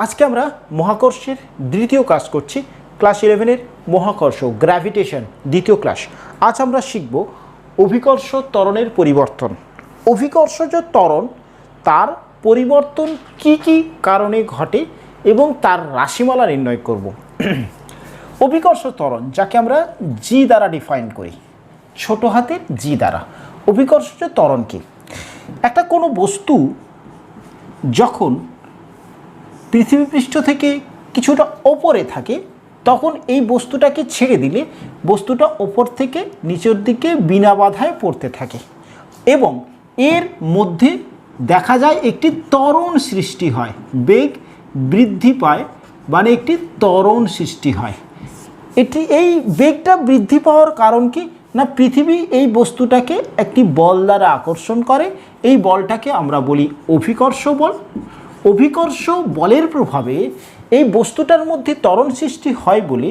আজকে আমরা মহাকর্ষের দ্বিতীয় ক্লাস করছি, ক্লাস 11-এর মহাকর্ষ গ্র্যাভিটেশন দ্বিতীয় ক্লাস। আজ আমরা শিখব অভিকর্ষ ত্বরণের পরিবর্তন। অভিকর্ষজ ত্বরণ তার পরিবর্তন কি কি কারণে ঘটে এবং তার রাশিমালা নির্ণয় করব। অভিকর্ষ ত্বরণ, যাকে আমরা জি দ্বারা ডিফাইন করি, ছোট হাতের জি দ্বারা। অভিকর্ষজ ত্বরণ কি? একটা কোনো বস্তু যখন পৃথিবীপৃষ্ঠ থেকে কিছুটা ওপরে থাকে তখন এই বস্তুটাকে ছেড়ে দিলে বস্তুটা ওপর থেকে নিচের দিকে বিনা বাধায় পড়তে থাকে এবং এর মধ্যে দেখা যায় একটি ত্বরণ সৃষ্টি হয়, বেগ বৃদ্ধি পায়, মানে একটি ত্বরণ সৃষ্টি হয়। এই বেগটা বৃদ্ধি পাওয়ার কারণ কি না, পৃথিবী এই বস্তুটাকে একটি বল দ্বারা আকর্ষণ করে। এই বলটাকে আমরা বলি অভিকর্ষ বল। অভিকর্ষ বলের প্রভাবে এই বস্তুটার মধ্যে ত্বরণ সৃষ্টি হয় বলে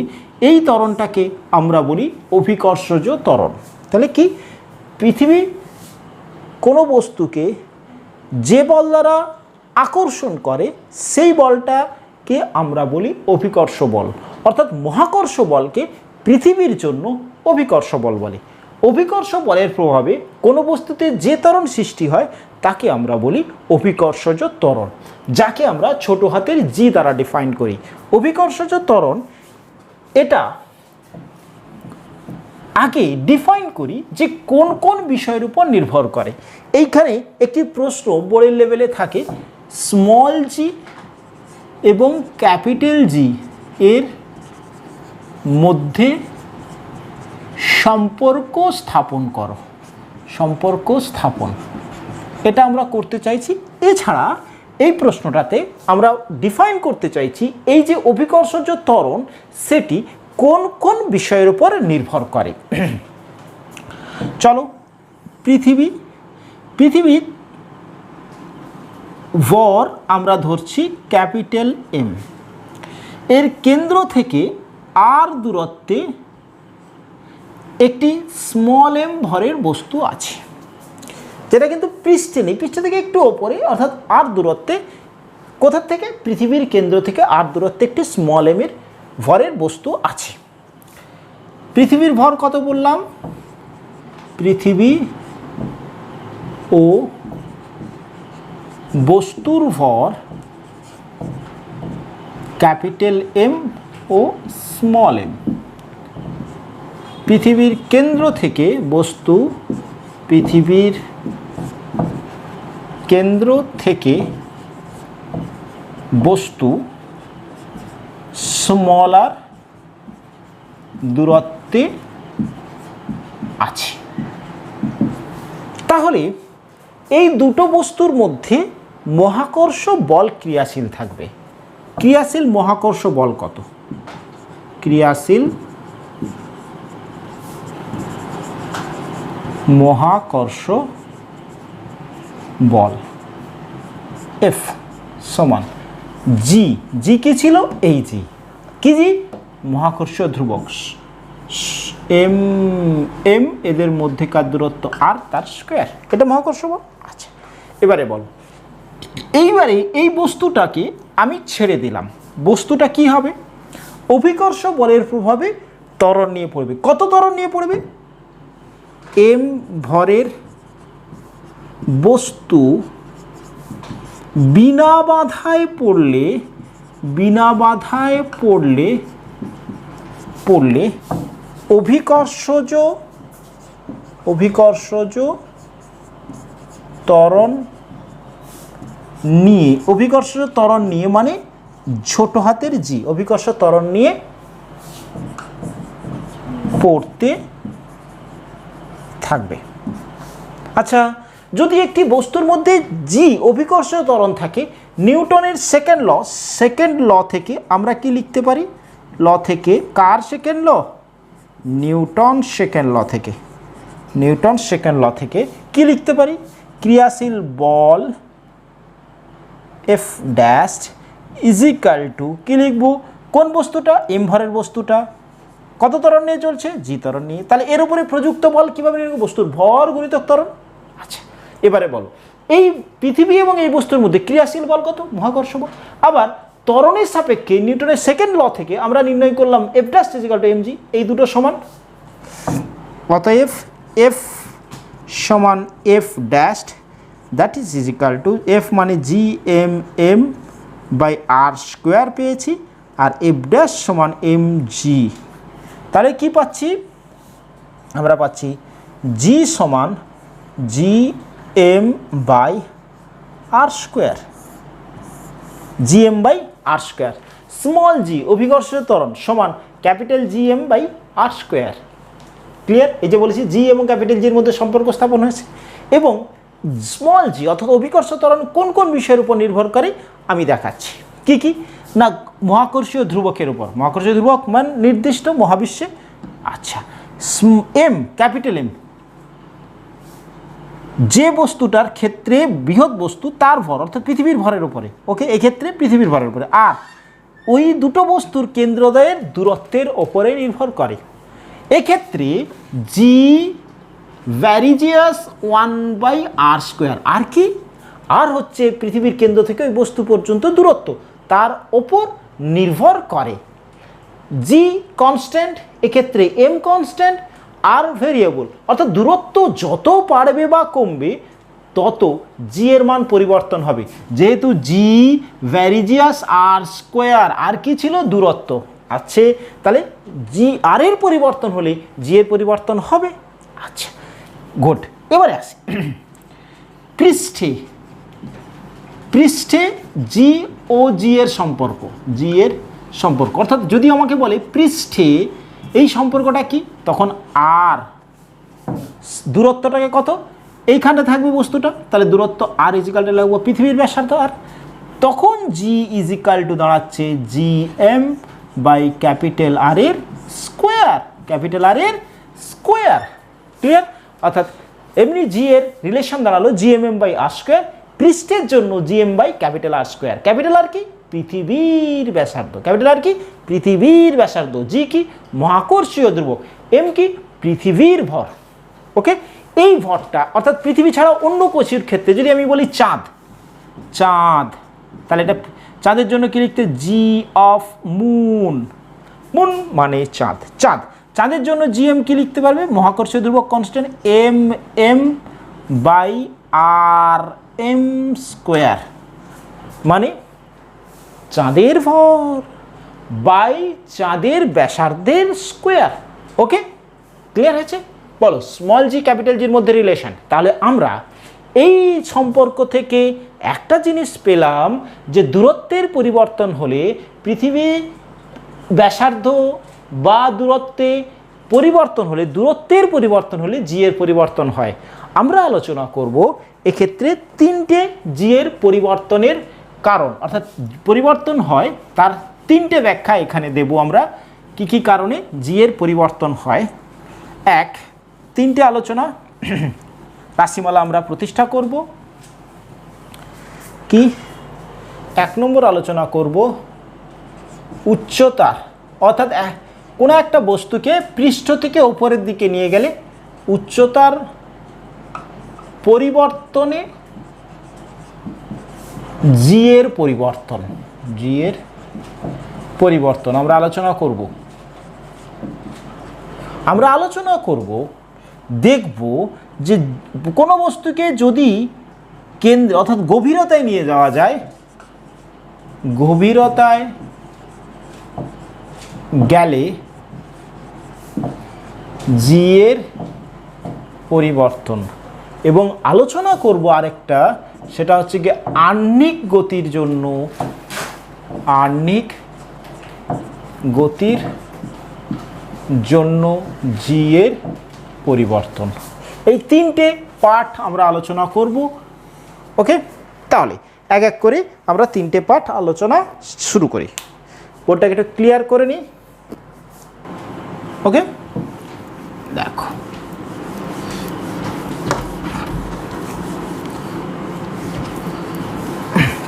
এই ত্বরণটাকে আমরা বলি অভিকর্ষজ ত্বরণ। তাহলে কি, পৃথিবী কোনো বস্তুকে যে বল দ্বারা আকর্ষণ করে সেই বলটাকে আমরা বলি অভিকর্ষ বল, অর্থাৎ মহাকর্ষ বলকে পৃথিবীর জন্য অভিকর্ষ বল বলে। অভিকর্ষ বলের প্রভাবে কোনো বস্তুতে যে ত্বরণ সৃষ্টি হয় তাকে আমরা বলি অভিকর্ষজ ত্বরণ, যাকে আমরা ছোট হাতের জি দ্বারা ডিফাইন করি। অভিকর্ষজ ত্বরণ এটা আগে ডিফাইন করি যে কোন কোন বিষয়ের উপর নির্ভর করে। এইখানে একটি প্রশ্ন বোর্ডের লেভেলে থাকে, স্মল জি এবং ক্যাপিটাল জি এর মধ্যে সম্পর্ক স্থাপন করো। সম্পর্ক স্থাপন, এটা আমরা করতে চাইছি। এছাড়া এই প্রশ্নটাতে আমরা ডিফাইন করতে চাইছি এই যে অভিকর্ষজ ত্বরণ সেটি কোন কোন বিষয়ের উপর নির্ভর করে। চলো, পৃথিবীর ভর আমরা ধরছি ক্যাপিটাল এম। এর কেন্দ্র থেকে আর দূরত্বে একটি স্মল এম ভরের বস্তু আছে, যেটা কিন্তু পৃষ্ঠে নেই, পৃষ্ঠ থেকে একটু ওপরে, অর্থাৎ আর দূরত্বে। কোথার থেকে? পৃথিবীর কেন্দ্র থেকে আর দূরত্বে একটি স্মল এম এর ভরের বস্তু আছে। পৃথিবীর ভর কত বললাম? পৃথিবী ও বস্তুর ভর ক্যাপিটাল এম ও স্মল এম। পৃথিবীর কেন্দ্র থেকে বস্তু, পৃথিবীর কেন্দ্র থেকে বস্তু স্মলার দূরত্বে আছে। তাহলে এই দুটো বস্তুর মধ্যে মহাকর্ষ বল ক্রিয়াশীল থাকবে। ক্রিয়াশীল মহাকর্ষ বল কত? ক্রিয়াশীল মহাকর্ষ বল এফ সমান জি। জি কি ছিল? এই জি কি? জি মহাকর্ষীয় ধ্রুবক এম এম, এদের মধ্যেকার দূরত্ব আর তার স্কোয়ার, এটা মহাকর্ষ বল। আচ্ছা, এবারে বল, এইবারে এই বস্তুটাকে আমি ছেড়ে দিলাম, বস্তুটা কি হবে? অভিকর্ষ বলের প্রভাবে ত্বরণ নিয়ে পড়বে। কত ত্বরণ নিয়ে পড়বে? এম ভরের বস্তু বিনা বাধায় পড়লে অভিকর্ষজ ত্বরণ নিয়ে, মানে ছোট হাতের জি, অভিকর্ষ ত্বরণ নিয়ে পড়তে থাকবে। আচ্ছা, যদি একটি বস্তুর মধ্যে জি অভিকর্ষ ত্বরণ থাকে, নিউটনের সেকেন্ড ল থেকে আমরা কি লিখতে পারি? ল থেকে, কার second law? Newton second law থেকে কি লিখতে পারি? ক্রিয়াশীল বল F dash is equal to, কি লিখবো? কোন বস্তুটা? এম ভরের বস্তুটা কত ত্বরণ নিয়ে চলছে? জি ত্বরণ নিয়ে। তাহলে এর উপরে প্রযুক্ত বল কীভাবে নির্ণয়? বস্তুর ভর গুণিতক ত্বরণ। আচ্ছা, এবারে বলো, এই পৃথিবী এবং এই বস্তুর মধ্যে ক্রিয়াশীল বল কত? মহাকর্ষ বল। আবার ত্বরণের সাপেক্ষে নিউটনের সেকেন্ড ল থেকে আমরা নির্ণয় করলাম F dash equal to mg, এই দুটো সমান। অতএব এফ সমান F dash, that is equal to F মানে G M M by R square পেয়েছি, আর এফ ড্যাশ সমান mg। তাহলে কি পাচ্ছি? আমরা পাচ্ছি জি সমান G M by R square, G M by R square. Small g অভিকর্ষীয় ত্বরণ সমান capital G M by R square. Clear? এই যে বলেছি জি এবং ক্যাপিটাল জির মধ্যে সম্পর্ক স্থাপন হয়েছে। এবং স্মল জি অর্থাৎ অভিকর্ষ ত্বরণ কোন কোন বিষয়ের উপর নির্ভর করে আমি দেখাচ্ছি। কি কি? না, মহাকর্ষীয় ধ্রুবকের উপর। মহাকর্ষীয় ধ্রুবক মান নির্দিষ্ট মহাবিশ্বে। আচ্ছা, এম, ক্যাপিটাল এম, যে বস্তুটার ক্ষেত্রে বৃহৎ বস্তু তার ভর অর্থাৎ পৃথিবীর ভরের উপরে। ওকে, এক্ষেত্রে পৃথিবীর ভরের উপরে। আর ওই দুটো বস্তুর কেন্দ্রদ্বয়ের দূরত্বের ওপরে নির্ভর করে। এক্ষেত্রে জি ভ্যারিজিয়াস 1/r স্কোয়ার। আর কি? আর হচ্ছে পৃথিবীর কেন্দ্র থেকে ওই বস্তু পর্যন্ত দূরত্ব, তার ওপর নির্ভর করে। জি কনস্ট্যান্ট, এক্ষেত্রে এম কনস্ট্যান্ট, আর ভেরিয়েবল, অর্থাৎ দূরত্ব যত বাড়বে বা কমবে তত জি এর মান পরিবর্তন হবে। যেহেতু জি ভ্যারিজিয়াস আর স্কোয়ার, আর কি ছিল? দূরত্ব আছে, তাহলে জি আর এর পরিবর্তন হলে জি এর পরিবর্তন হবে। আচ্ছা, গুড। এবারে আসি পৃষ্ঠে। পৃষ্ঠে জি ও জি এর সম্পর্ক, জি এর সম্পর্ক অর্থাৎ যদি আমাকে বলে পৃষ্ঠে এই সম্পর্কটা কি, তখন আর দূরত্বটাকে কত, এইখানে থাকবে বস্তুটা, তাহলে দূরত্ব আর ইজিক্যাল টু লাগবে পৃথিবীর ব্যাসার্ধ আর, তখন জি ইজিক্যাল টু দাঁড়াচ্ছে G M by capital R এর স্কোয়ার, ক্যাপিটাল আর এর স্কোয়ার। ক্লিয়ার? অর্থাৎ এমনি জি এর রিলেশন দাঁড়ালো G M M by R square, পৃষ্ঠের জন্য G M by capital R square. Capital R কি? পৃথিবীর ব্যাসার্ধ। ক্যাপিটাল আর কি? পৃথিবীর ব্যাসার্ধ। জি কি? মহাকর্ষীয় ধ্রুবক। এম কি? পৃথিবীর ভর। ওকে, এই ভরটা অর্থাৎ পৃথিবী ছাড়া অন্য কিছুর ক্ষেত্রে যদি আমি বলি চাঁদ, চাঁদ, তাহলে এটা চাঁদের জন্য কি লিখতে? জি অফ মুন। মুন মানে চাঁদ। চাঁদ, চাঁদের জন্য জি এম কি লিখতে পারবে? মহাকর্ষীয় ধ্রুবক constant M M by R M square, মানে চাঁদের ভর বাই চাঁদের ব্যাসার্ধের স্কোয়ার। ওকে, ক্লিয়ার হয়েছে? বলো স্মল জি ক্যাপিটাল জির মধ্যে রিলেশন। তাহলে আমরা এই সম্পর্ক থেকে একটা জিনিস পেলাম যে দূরত্বের পরিবর্তন হলে পৃথিবী ব্যাসার্ধ বা দূরত্বে পরিবর্তন হলে, দূরত্বের পরিবর্তন হলে জি এর পরিবর্তন হয়। আমরা আলোচনা করব এক্ষেত্রে তিনটে জি এর পরিবর্তনের কারণ, অর্থাৎ পরিবর্তন হয় তার তিনটে ব্যাখ্যা এখানে দেব আমরা, কি কি কারণে জি এর পরিবর্তন হয়। এক, তিনটে আলোচনা রাশিমালা আমরা প্রতিষ্ঠা করব। কি? এক নম্বর আলোচনা করব উচ্চতা, অর্থাৎ কোনো একটা বস্তুকে পৃষ্ঠ থেকে উপরের দিকে নিয়ে গেলে উচ্চতার পরিবর্তনে জি এর পরিবর্তন, জি এর পরিবর্তন আমরা আলোচনা করব। আমরা আলোচনা করব, দেখব যে কোনো বস্তুকে যদি কেন্দ্রে অর্থাৎ গভীরতায় নিয়ে যাওয়া যায়, গভীরতায় গেলে জি এর পরিবর্তন। এবং আলোচনা করব আরেকটা, সেটা হচ্ছে কি আহ্নিক গতির জন্য, আহ্নিক গতির জন্য জি এর পরিবর্তন। এই তিনটে পার্ট আমরা আলোচনা করব। ওকে, তাহলে এক এক করে আমরা তিনটে পার্ট আলোচনা শুরু করি। বোর্ডটাকে একটু ক্লিয়ার করে নিই। ওকে, দেখো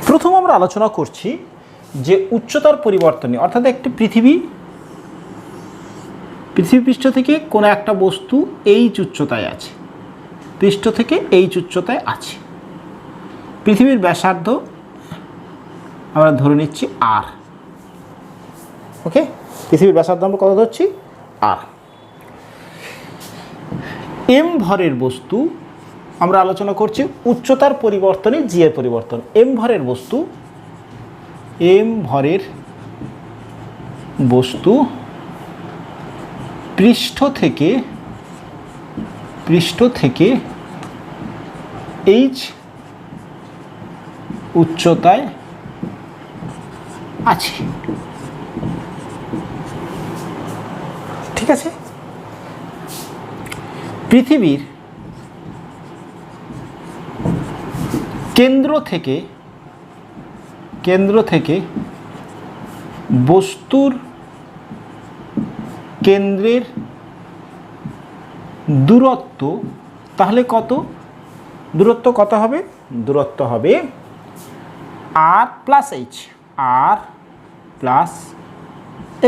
প্রথম আমরা আলোচনা করছি যে উচ্চতার পরিবর্তন, অর্থাৎ একটি পৃথিবী পৃষ্ঠ থেকে কোনো একটা বস্তু এইচ উচ্চতায় আছে, পৃষ্ঠ থেকে এইচ উচ্চতায় আছে, পৃথিবীর ব্যাসার্ধ আমরা ধরে নিচ্ছি আর। ওকে, পৃথিবীর ব্যাসার্ধ আমরা কত ধরছি? আর। এম ভরের বস্তু, আমরা আলোচনা করছি উচ্চতার পরিবর্তনে জি এর পরিবর্তন। এম ভরের বস্তু, এম ভরের বস্তু পৃষ্ঠ থেকে এইচ উচ্চতায় আছে। ঠিক আছে, পৃথিবীর কেন্দ্র থেকে বস্তুর কেন্দ্রের দূরত্ব তাহলে কত? দূরত্ব কত হবে? দূরত্ব হবে আর প্লাস এইচ, আর প্লাস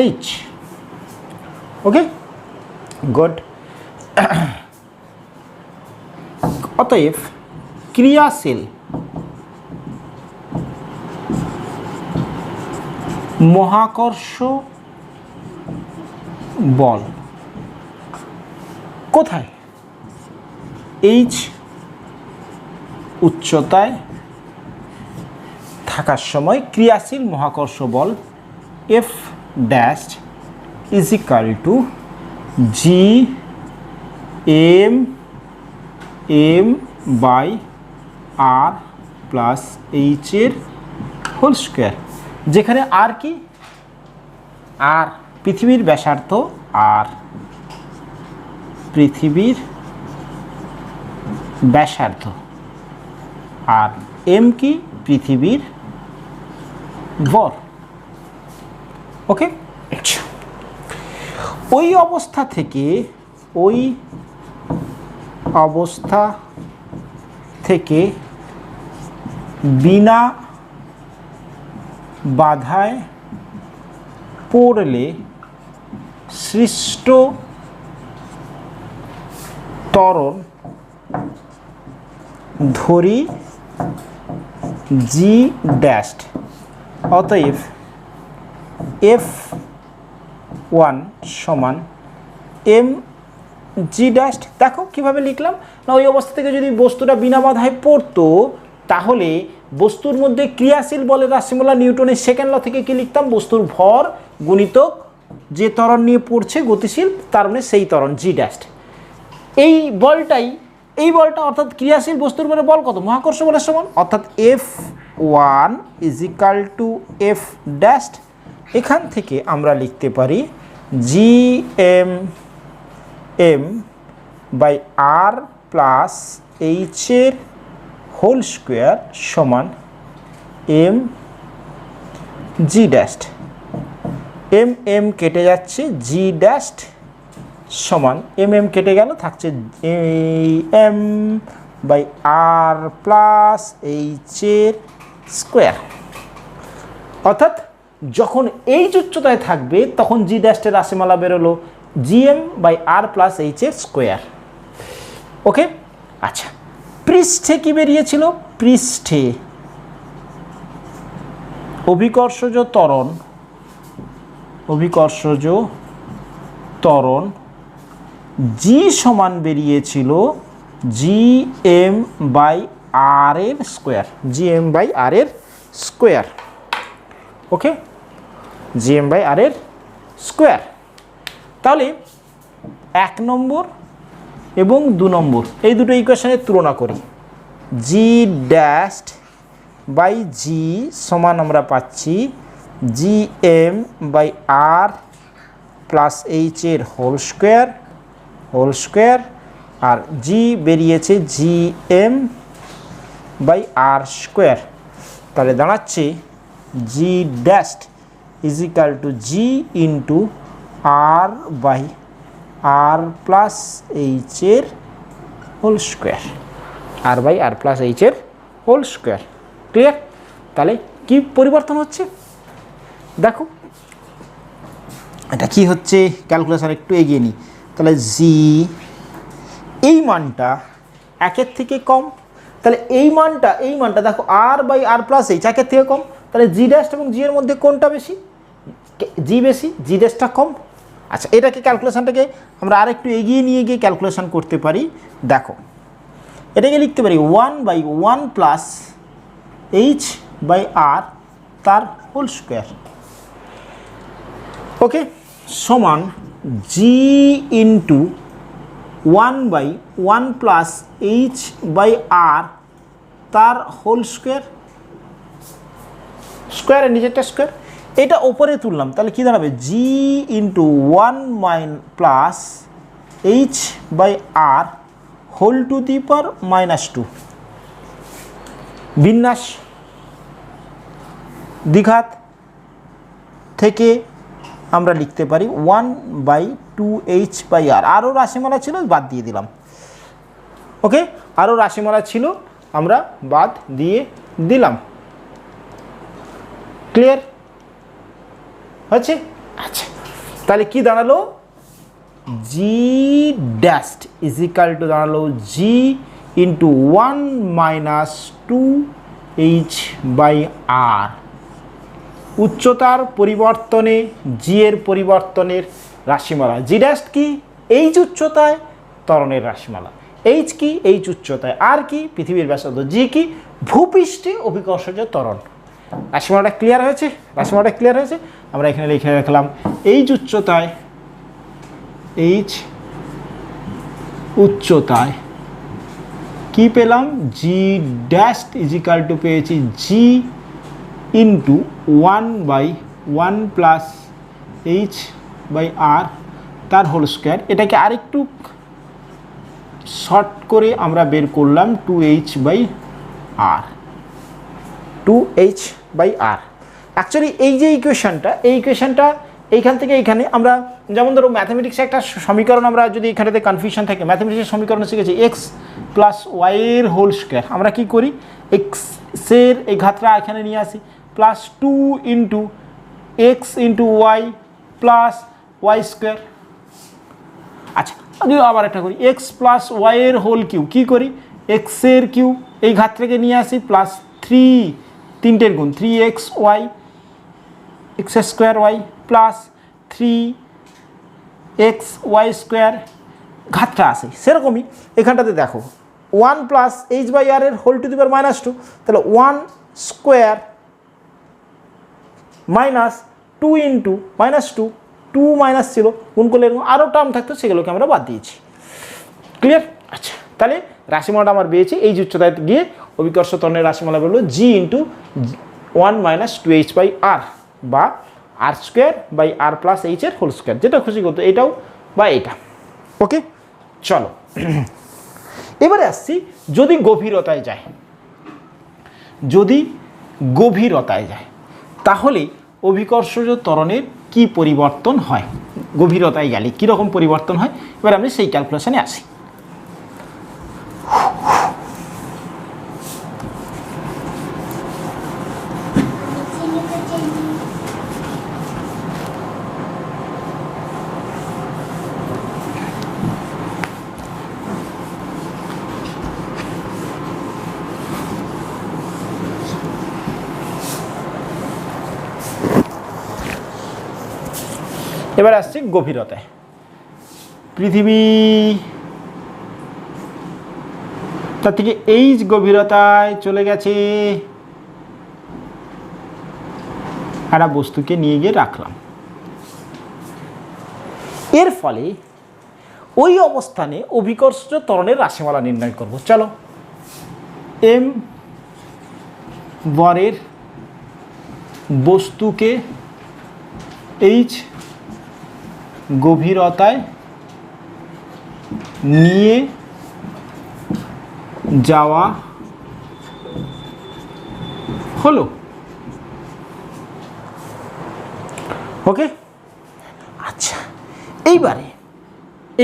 এইচ। ওকে, গুড। অতএব ক্রিয়াশীল মহাকর্ষ বল কোথায়? এইচ উচ্চতায় থাকার সময় ক্রিয়াশীল মহাকর্ষ বল F dash is equal to G M M by R plus এইচের হোল স্কোয়ার, যেখানে আর কি? আর পৃথিবীর ব্যাসার্ধ, আর পৃথিবীর ব্যাসার্ধ, আর এম কি? পৃথিবীর ভর। ওকে, ওই অবস্থা থেকে বিনা বাধায় পড়লে সৃষ্ট ত্বরণ ধরি জি ড্যাশ। অতএব এফ ওয়ান সমান এম জি ড্যাশ। দেখো কীভাবে লিখলাম না, ওই অবস্থা থেকে যদি বস্তুটা বিনা বাধায় পড়তো তাহলে বস্তুর মধ্যে ক্রিয়াশীল বলের রাশিমালা নিউটনের সেকেন্ড ল থেকে কি লিখতাম? বস্তুর ভর গুণিতক যে ত্বরণ নিয়ে পড়ছে গতিশীল, তার মানে সেই ত্বরণ জি ড্যাশ। এই বলটা অর্থাৎ ক্রিয়াশীল বস্তুর উপরে বল কত? মহাকর্ষ বলের সমান, অর্থাৎ F one is equal to F dash. এখান থেকে আমরা লিখতে পারি G M M by R plus এইচের হোল স্কোয়ার সমান M G dash. M M কেটে যাচ্ছে, জি ড্যাশ সমান এম এম কেটে গেল, থাকছে এম বাই আর প্লাস এইচের স্কোয়ার। অর্থাৎ যখন এইচ উচ্চতায় থাকবে তখন জি ড্যাশের রাশিমালা বেরোলো জিএম বাই আর প্লাস এইচের স্কোয়ার। ওকে, আচ্ছা, পৃষ্ঠে কি বেরিয়েছিল? পৃষ্ঠে অভিকর্ষজ ত্বরণ জি সমান বেরিয়েছিল জি এম বাই আর এর square, G M by R এর square. Okay, G M by R এর স্কোয়ার। তাহলে 1 নম্বর এবং 2 নম্বর এই দুটো ইকুয়েশনের তুলনা করি। জি ড্যাশ বাই জি সমান আমরা পাচ্ছি G M by R plus এইচের হোল স্কোয়ার, আর জি বেরিয়েছে G M by R square. তাহলে দাঁড়াচ্ছে G dash is equal to G into R by R plus এইচের whole square, R by R plus এইচের হোল স্কোয়ার। ক্লিয়ার? তাহলে কি পরিবর্তন হচ্ছে দেখো, এটা কি হচ্ছে ক্যালকুলেশন একটু এগিয়ে নিই। তাহলে জি এই মানটা 1-এর থেকে কম, তাহলে এই মানটা দেখো আর বাই আর প্লাস এইচ 1-এর থেকে কম, তাহলে জি ড্যাশ এবং জি এর মধ্যে কোনটা বেশি? জি বেশি, জি ড্যাশটা কম। আচ্ছা, এটাকে ক্যালকুলেশনটাকে আমরা আরেকটু এগিয়ে নিয়ে গিয়ে ক্যালকুলেশন করতে পারি। দেখো, এটাকে লিখতে পারি 1/1 প্লাস এইচ বাই আর তার হোল স্কোয়ার, ওকে, সমান G into 1/1 plus H by R তার হোল স্কোয়ার, স্কোয়ারের নিচেরটা স্কোয়ার, এটা ওপরে তুললাম, তাহলে কী দাঁড়াবে? G into 1 plus H by R whole to the power -2। বিন্যাস দ্বিঘাত থেকে আমরা লিখতে পারি 1/2h বাই আর। আরও রাশিমালা ছিল, বাদ দিয়ে দিলাম, ওকে, আরও রাশিমালা ছিল, আমরা বাদ দিয়ে দিলাম। ক্লিয়ার হচ্ছে? আচ্ছা, তাহলে কি দাঁড়ালো? জি ড্যাশ ইজ ইকাল টু দাঁড়ালো জি ইন্টু 1 - 2h বাই আর। উচ্চতার পরিবর্তনে জি এর পরিবর্তনের রাশিমালা। জি ড্যাশ কি? এইচ উচ্চতায় ত্বরণের রাশিমালা। এইচ কি? এইচ উচ্চতায়। আর কি? পৃথিবীর ব্যাসার্ধ। জি কি? ভূপৃষ্ঠে অভিকর্ষজ ত্বরণ। রাশিমালাটা ক্লিয়ার হয়েছে? রাশিমালাটা ক্লিয়ার হয়েছে? আমরা এখানে লিখে রাখলাম এইচ উচ্চতায়, এইচ উচ্চতায় কি পেলাম? জি ড্যাশ ইজ ইকাল টু পেয়েছি জি into 1/1 plus H by R তার হোল স্কোয়ার। এটাকে আরেকটু শর্ট করে আমরা বের করলাম 2h by R, 2h by R. Actually এই যে ইকুয়েশনটা, এই ইকুয়েশনটা এইখান থেকে এইখানে আমরা, যেমন ধরো ম্যাথামেটিক্সে একটা সমীকরণ, আমরা যদি এখানেতে কনফিউশন থাকে, ম্যাথামেটিক্সের সমীকরণ শিখেছি এক্স প্লাস ওয়াইয়ের হোল স্কোয়ার। আমরা কি করি? এক্সের এই ঘাতটা এখানে নিয়ে আসি, plus 2 into X into Y plus Y square. আচ্ছা, আবার একটা করি, এক্স প্লাস ওয়াইয়ের হোল কিউ। কী করি? এক্সের কিউ এই ঘাত থেকে নিয়ে আসি, প্লাস 3, তিনটের গুণ 3x Y X square Y plus 3x Y square, ঘাতটা আসে। সেরকমই এখানটাতে দেখো 1 প্লাস এইচ বাই আর এর হোল টু দি পাওয়ার -2, তাহলে 1 স্কোয়ার মাইনাস 2 ইন্টু -2, 2 মাইনাস ছিল, গুণ করলে আরও টার্ম থাকতো, সেগুলোকে আমরা বাদ দিয়েছি। ক্লিয়ার? আচ্ছা, তাহলে রাশিমালাটা আমার পেয়েছি এই যে উচ্চতায় গিয়ে অভিকর্ষ ত্বরণের রাশিমালা বেরোলো জি ইন্টু 1 - 2h বাই আর, বা R square by R plus এইচের হোল স্কোয়ার, যেটা খুশি করতো, এটাও বা এটা। ওকে, চলো এবারে আসছি, যদি গভীরতায় যায়, যদি গভীরতায় যায় তাহলে অভিকর্ষজ ত্বরণের কি পরিবর্তন হয়? গভীরতায় গেলে কীরকম পরিবর্তন হয়? এবার আমি সেই ক্যালকুলেশনে আসি। এবার আসছি গভীরতায়। পৃথিবী তার থেকে এইচ গভীরতায় চলে গেছে, একটা বস্তুকে নিয়ে গিয়ে রাখলাম। এর ফলে ওই অবস্থানে অভিকর্ষজ ত্বরণের রাশিমালা নির্ণয় করব। চলো, এম ভরের বস্তুকে এইচ গভীরতায় নিয়ে যাওয়া হলো। ওকে, আচ্ছা, এইবারে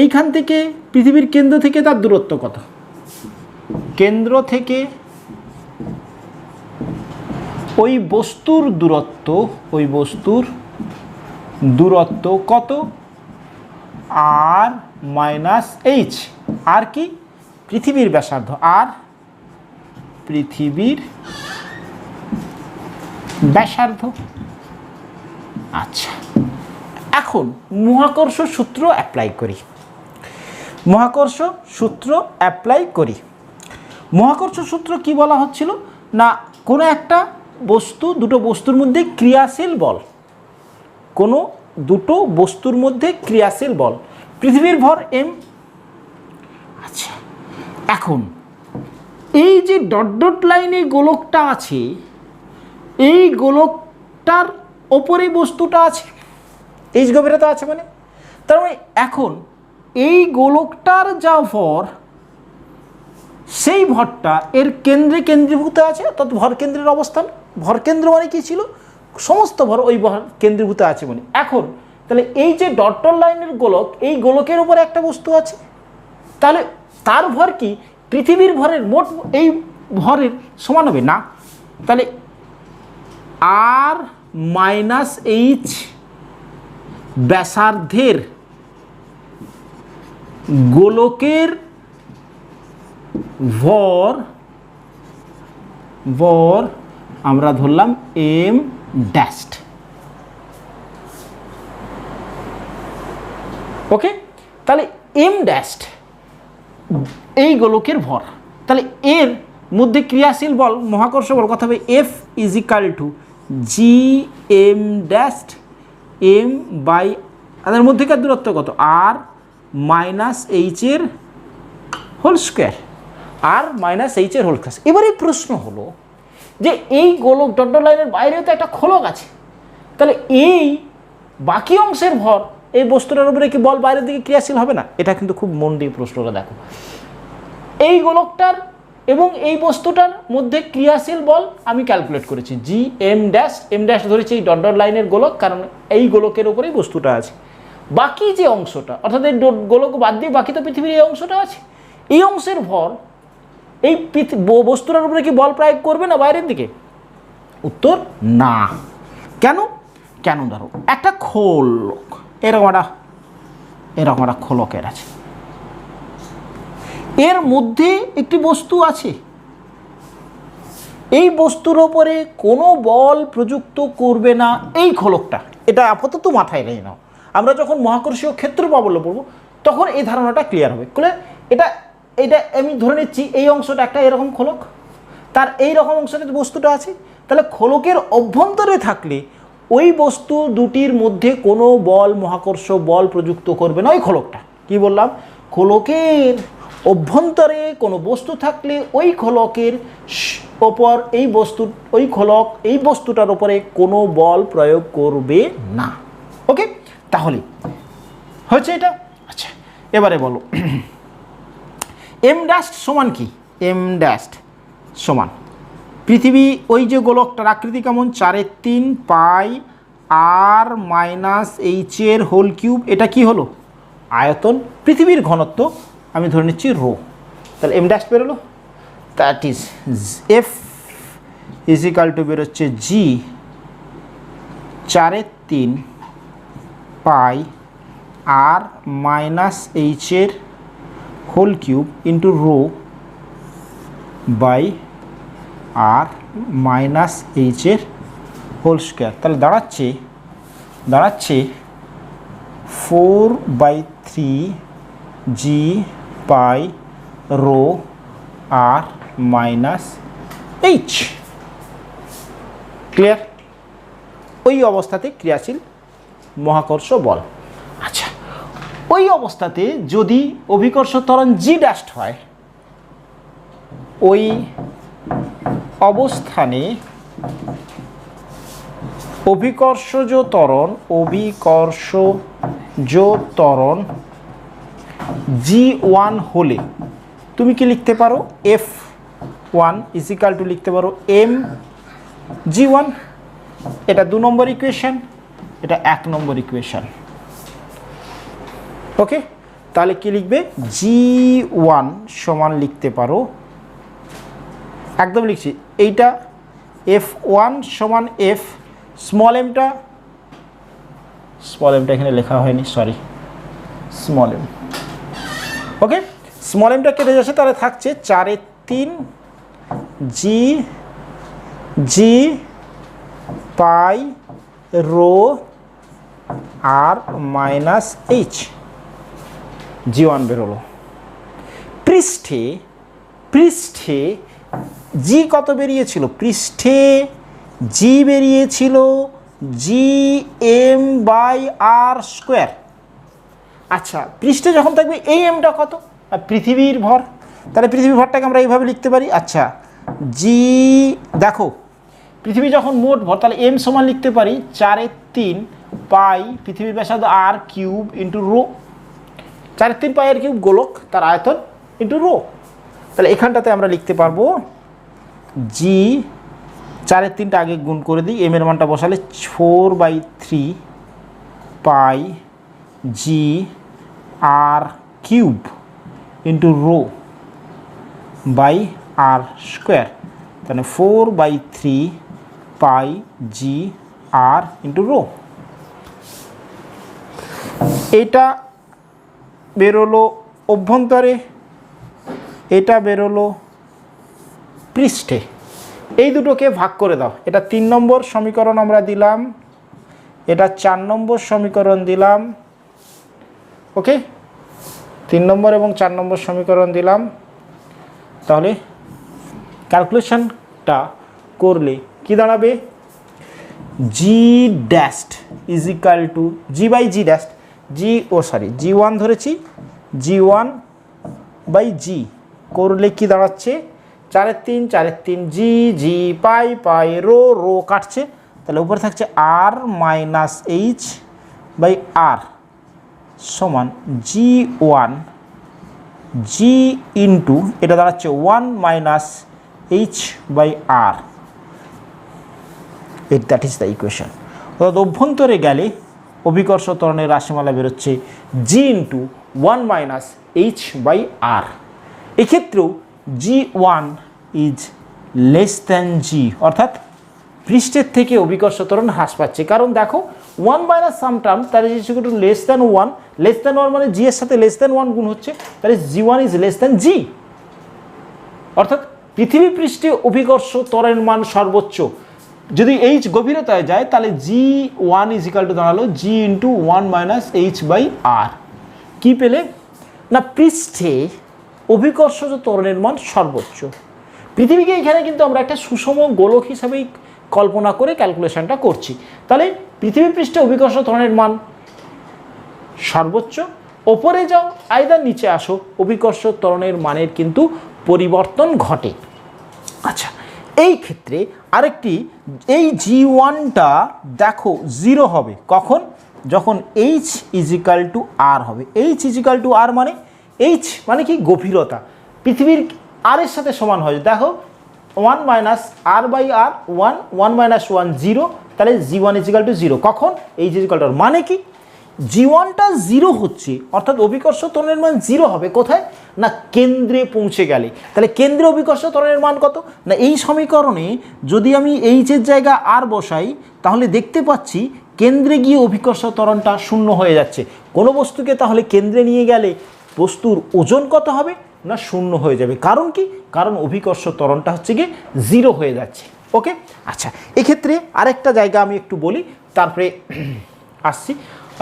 এইখান থেকে পৃথিবীর কেন্দ্র থেকে তার দূরত্ব কত? কেন্দ্র থেকে ওই বস্তুর দূরত্ব, ওই বস্তুর দূরত্ব কত? R minus H. আর কি? পৃথিবীর ব্যাসার্ধ। আর পৃথিবীর ব্যাসার্ধ। আচ্ছা, এখন মহাকর্ষ সূত্র অ্যাপ্লাই করি। মহাকর্ষ সূত্র অ্যাপ্লাই করি। মহাকর্ষ সূত্র কি বলা হচ্ছিল না, কোনো একটা বস্তু, দুটো বস্তুর মধ্যে ক্রিয়াশীল বল, কোনো দুটো বস্তুর মধ্যে ক্রিয়াশীল বল, পৃথিবীর ভর m। আচ্ছা, এখন এই যে ডট ডট লাইনে গোলকটা আছে, এই গোলকটার ওপরে বস্তুটা আছে, এই গভীরতা আছে, মানে তার মানে এখন এই গোলকটার যা ভর, সেই ভরটা এর কেন্দ্রে কেন্দ্রীভূত আছে, অর্থাৎ ভর কেন্দ্রের অবস্থান। ভর কেন্দ্র মানে কি ছিল, সমস্ত ভর ওই ভর কেন্দ্রীভূত আছে মানে। এখন তাহলে এই যে ডট ডট লাইনের গোলক, এই গোলকের উপরে একটা বস্তু আছে, তাহলে তার ভর কি পৃথিবীর ভরের মোট এই ভরের সমান হবে না? তাহলে আর মাইনাস এইচ ব্যাসার্ধের গোলকের ভর আমরা ধরলাম এম ড্যাশড। ওকে, তাহলে এম ড্যাশড এই গোলকের ভর, তাহলে এর মধ্যে ক্রিয়াশীল বল, মহাকর্ষ বল কত হবে, F is equal to G M dashed M by, তাদের মধ্যেকার দূরত্ব কত, আর মাইনাস এইচের হোল স্কোয়ার, আর মাইনাস এইচের হোল স্কোয়ার। এবারে প্রশ্ন হলো যে এই গোলক ডট ডট লাইনের বাইরেও তো একটা খোলক আছে, তাহলে এই বাকি অংশের ভর এই বস্তুটার উপরে কি বল বাইরের দিকে ক্রিয়াশীল হবে না? এটা কিন্তু খুব মন দিয়ে প্রশ্নটা দেখো। এই গোলকটার এবং এই বস্তুটার মধ্যে ক্রিয়াশীল বল আমি ক্যালকুলেট করেছি, জি এম ড্যাশ ধরেছি এই ডট ডট লাইনের গোলক, কারণ এই গোলকের উপরেই বস্তুটা আছে। বাকি যে অংশটা, অর্থাৎ এই গোলক বাদ দিয়ে বাকি তো পৃথিবীর এই অংশটা আছে, এই অংশের ভর এই বস্তুটার উপরে কি বল প্রয়োগ করবে না বাইরের দিকে? উত্তর না। কেন? কেন ধরো একটা খোলক, এরকম একটা খোলকের আছে, এর মধ্যে একটি বস্তু আছে, এই বস্তুর ওপরে কোনো বল প্রযুক্ত করবে না এই খোলকটা। এটা আপাতত মাথায় রেখে নাও, আমরা যখন মহাকর্ষীয় ক্ষেত্র প্রাবল্য পড়ব তখন এই ধারণাটা ক্লিয়ার হবে। এটা আমি ধরে নিচ্ছি এই অংশটা একটা এরকম খোলক, তার এই রকম অংশটাতে বস্তুটা আছে, তাহলে খোলকের অভ্যন্তরে থাকলে ওই বস্তু দুটির মধ্যে কোনো বল, মহাকর্ষ বল প্রযুক্ত করবে না ওই খোলকটা। কি বললাম? খোলকের অভ্যন্তরে কোনো বস্তু থাকলে ওই খোলকের ওপর এই বস্তুটার উপরে কোনো বল প্রয়োগ করবে না। ওকে, তাহলে হচ্ছে এটা। আচ্ছা, এবারে বলো এম ড্যাশ সমান কি? এম ড্যাশ সমান পৃথিবী, ওই যে গোলকটার আকৃতি কেমন, 4/3 পাই আর মাইনাস এইচের হোল কিউব। এটা কি হলো? আয়তন। পৃথিবীর ঘনত্ব আমি ধরে নিচ্ছি রো, তাহলে এম ড্যাশ বেরোলো, that is F is equal to বেরোচ্ছে জি 4/3 পাই আর মাইনাস এইচের whole cube into rho by R minus এইচের হোল স্কোয়ার। তাহলে দাঁড়াচ্ছে 4/3 G pi rho R minus H. Clear? ওই অবস্থাতে ক্রিয়াশীল মহাকর্ষ বল। আচ্ছা, ওই অবস্থাতে যদি অভিকর্ষ ত্বরণ জি ড্যাশড হয়, ওই অবস্থানে অভিকর্ষজ ত্বরণ G1 হলে তুমি কি লিখতে পারো? F1 ইজ ইকাল টু লিখতে পারো M G1। এটা 2 নম্বর ইকুয়েশন, এটা 1 নম্বর ইকুয়েশন। ওকে, তাহলে কি লিখবে? G1 সমান লিখতে পারো, একদম লিখছি এইটা F1 সমান F স্মল এমটা এখানে লেখা হয়নি, সরি, স্মল এম। ওকে, স্মল এমটা কেটে যাচ্ছে, তাহলে থাকছে 4/3 G pi rho R minus H G1 বেরোলো। পৃষ্ঠে পৃষ্ঠে জি কত বেরিয়েছিল? পৃষ্ঠে জি বেরিয়েছিল GM/r²। আচ্ছা, পৃষ্ঠে যখন থাকবে এই এমটা কত? পৃথিবীর ভর। তাহলে পৃথিবীর ভরটাকে আমরা এইভাবে লিখতে পারি। আচ্ছা, জি দেখো পৃথিবী যখন মোট ভর, তাহলে এম সমান লিখতে পারি 4/3 পাই পৃথিবীর ব্যাসার্ধ r³ ইন্টু রো। 4/3 পাই r³ গোলক, তার আয়তন ইন্টু রো। তাহলে এখানটাতে আমরা লিখতে পারবো জি 4/3টা আগে গুণ করে দিই, এম এর মানটা বসালে 4/3 পাই GR³ into rho by r²। তাহলে 4/3 পাই GR ইন্টু রো। এটা বেরোলো অভ্যন্তরে, এটা বেরোলো পৃষ্ঠে। এই দুটোকে ভাগ করে দাও। এটা 3 নম্বর সমীকরণ আমরা দিলাম, এটা 4 নম্বর সমীকরণ দিলাম। ওকে, 3 নম্বর এবং 4 নম্বর সমীকরণ দিলাম। তাহলে ক্যালকুলেশনটা করলে কি দাঁড়াবে? G dash is equal to G/G dash, G1 ধরেছি, G1/G করলে কি দাঁড়াচ্ছে? 4/3 4/3 জি পাই পাই রো রো কাটছে, তাহলে উপরে থাকছে r-h/r সমান G1 G ইন্টু এটা দাঁড়াচ্ছে 1 - h/r। That is the equation. অর্থাৎ অভ্যন্তরে গেলে অভিকর্ষ ত্বরণের রাশিমালা বেরোচ্ছে G ইন্টু 1 - h/r। এক্ষেত্রেও G1 is less than G, অর্থাৎ পৃষ্ঠের থেকে অভিকর্ষ ত্বরণ হ্রাস পাচ্ছে। কারণ দেখো 1 মাইনাস সাম টার্ম, তার is equal two less than 1, less than 1 মানে G এর সাথে লেস দ্যান 1 গুণ হচ্ছে, তাহলে G1 is less than G। অর্থাৎ পৃথিবী পৃষ্ঠে অভিকর্ষ ত্বরণের মান সর্বোচ্চ যদি H গভীরতায় যায়, তাহলে G1 ইজ ইকুয়াল টু দাঁড়ালো G ইন্টু 1 - h/r। কী পেলে না? পৃষ্ঠে অভিকর্ষজ ত্বরণের মান সর্বোচ্চ। পৃথিবীকে এখানে কিন্তু আমরা একটা সুষম গোলক হিসাবেই কল্পনা করে ক্যালকুলেশনটা করছি। তাহলে পৃথিবী পৃষ্ঠে অভিকর্ষ ত্বরণের মান সর্বোচ্চ, ওপরে যাও আইদার নিচে আসো, অভিকর্ষ ত্বরণের মানের কিন্তু পরিবর্তন ঘটে। আচ্ছা, এই ক্ষেত্রে আরেকটি, এই G1টা দেখো 0 হবে কখন? যখন H is equal two R হবে। H is equal two R মানে H মানে কি? গভীরতা। পৃথিবীর আর এর সাথে সমান হয়, দেখো 1 - r/r 1 - 1 0, তাহলে G1 ইজ ইকাল টু 0 কখন? H is equal two R। মানে কি? G1টা 0 হচ্ছে, অর্থাৎ অভিকর্ষ ত্বরণের মান 0 হবে কোথায়? না কেন্দ্রে পৌঁছে গেলে। তাহলে কেন্দ্রে অভিকর্ষ ত্বরণের মান কত? না এই সমীকরণে যদি আমি H এর জায়গায় R বসাই, তাহলে দেখতে পাচ্ছি কেন্দ্রে গিয়ে অভিকর্ষ ত্বরণটা 0 হয়ে যাচ্ছে। কোনো বস্তুকে তাহলে কেন্দ্রে নিয়ে গেলে বস্তুর ওজন কত হবে? না 0 হয়ে যাবে। কারণ কি? কারণ অভিকর্ষ ত্বরণটা হচ্ছে গিয়ে 0 হয়ে যাচ্ছে। ওকে, আচ্ছা, এক্ষেত্রে আরেকটা জায়গা আমি একটু বলি, তারপরে আসছি।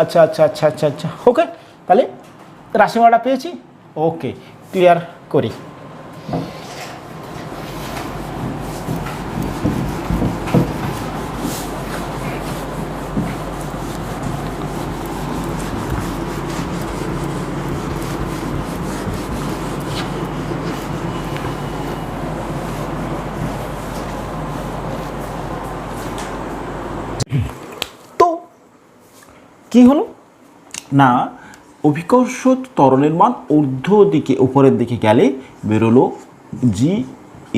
আচ্ছা আচ্ছা আচ্ছা আচ্ছা আচ্ছা ওকে, তাহলে রাশিমালাটা পেয়েছি। ওকে, ক্লিয়ার করি। তো কি হলো না, অভিকর্ষ ত্বরণের মান ঊর্ধ্ব দিকে উপরের দিকে গেলে বেরোলো G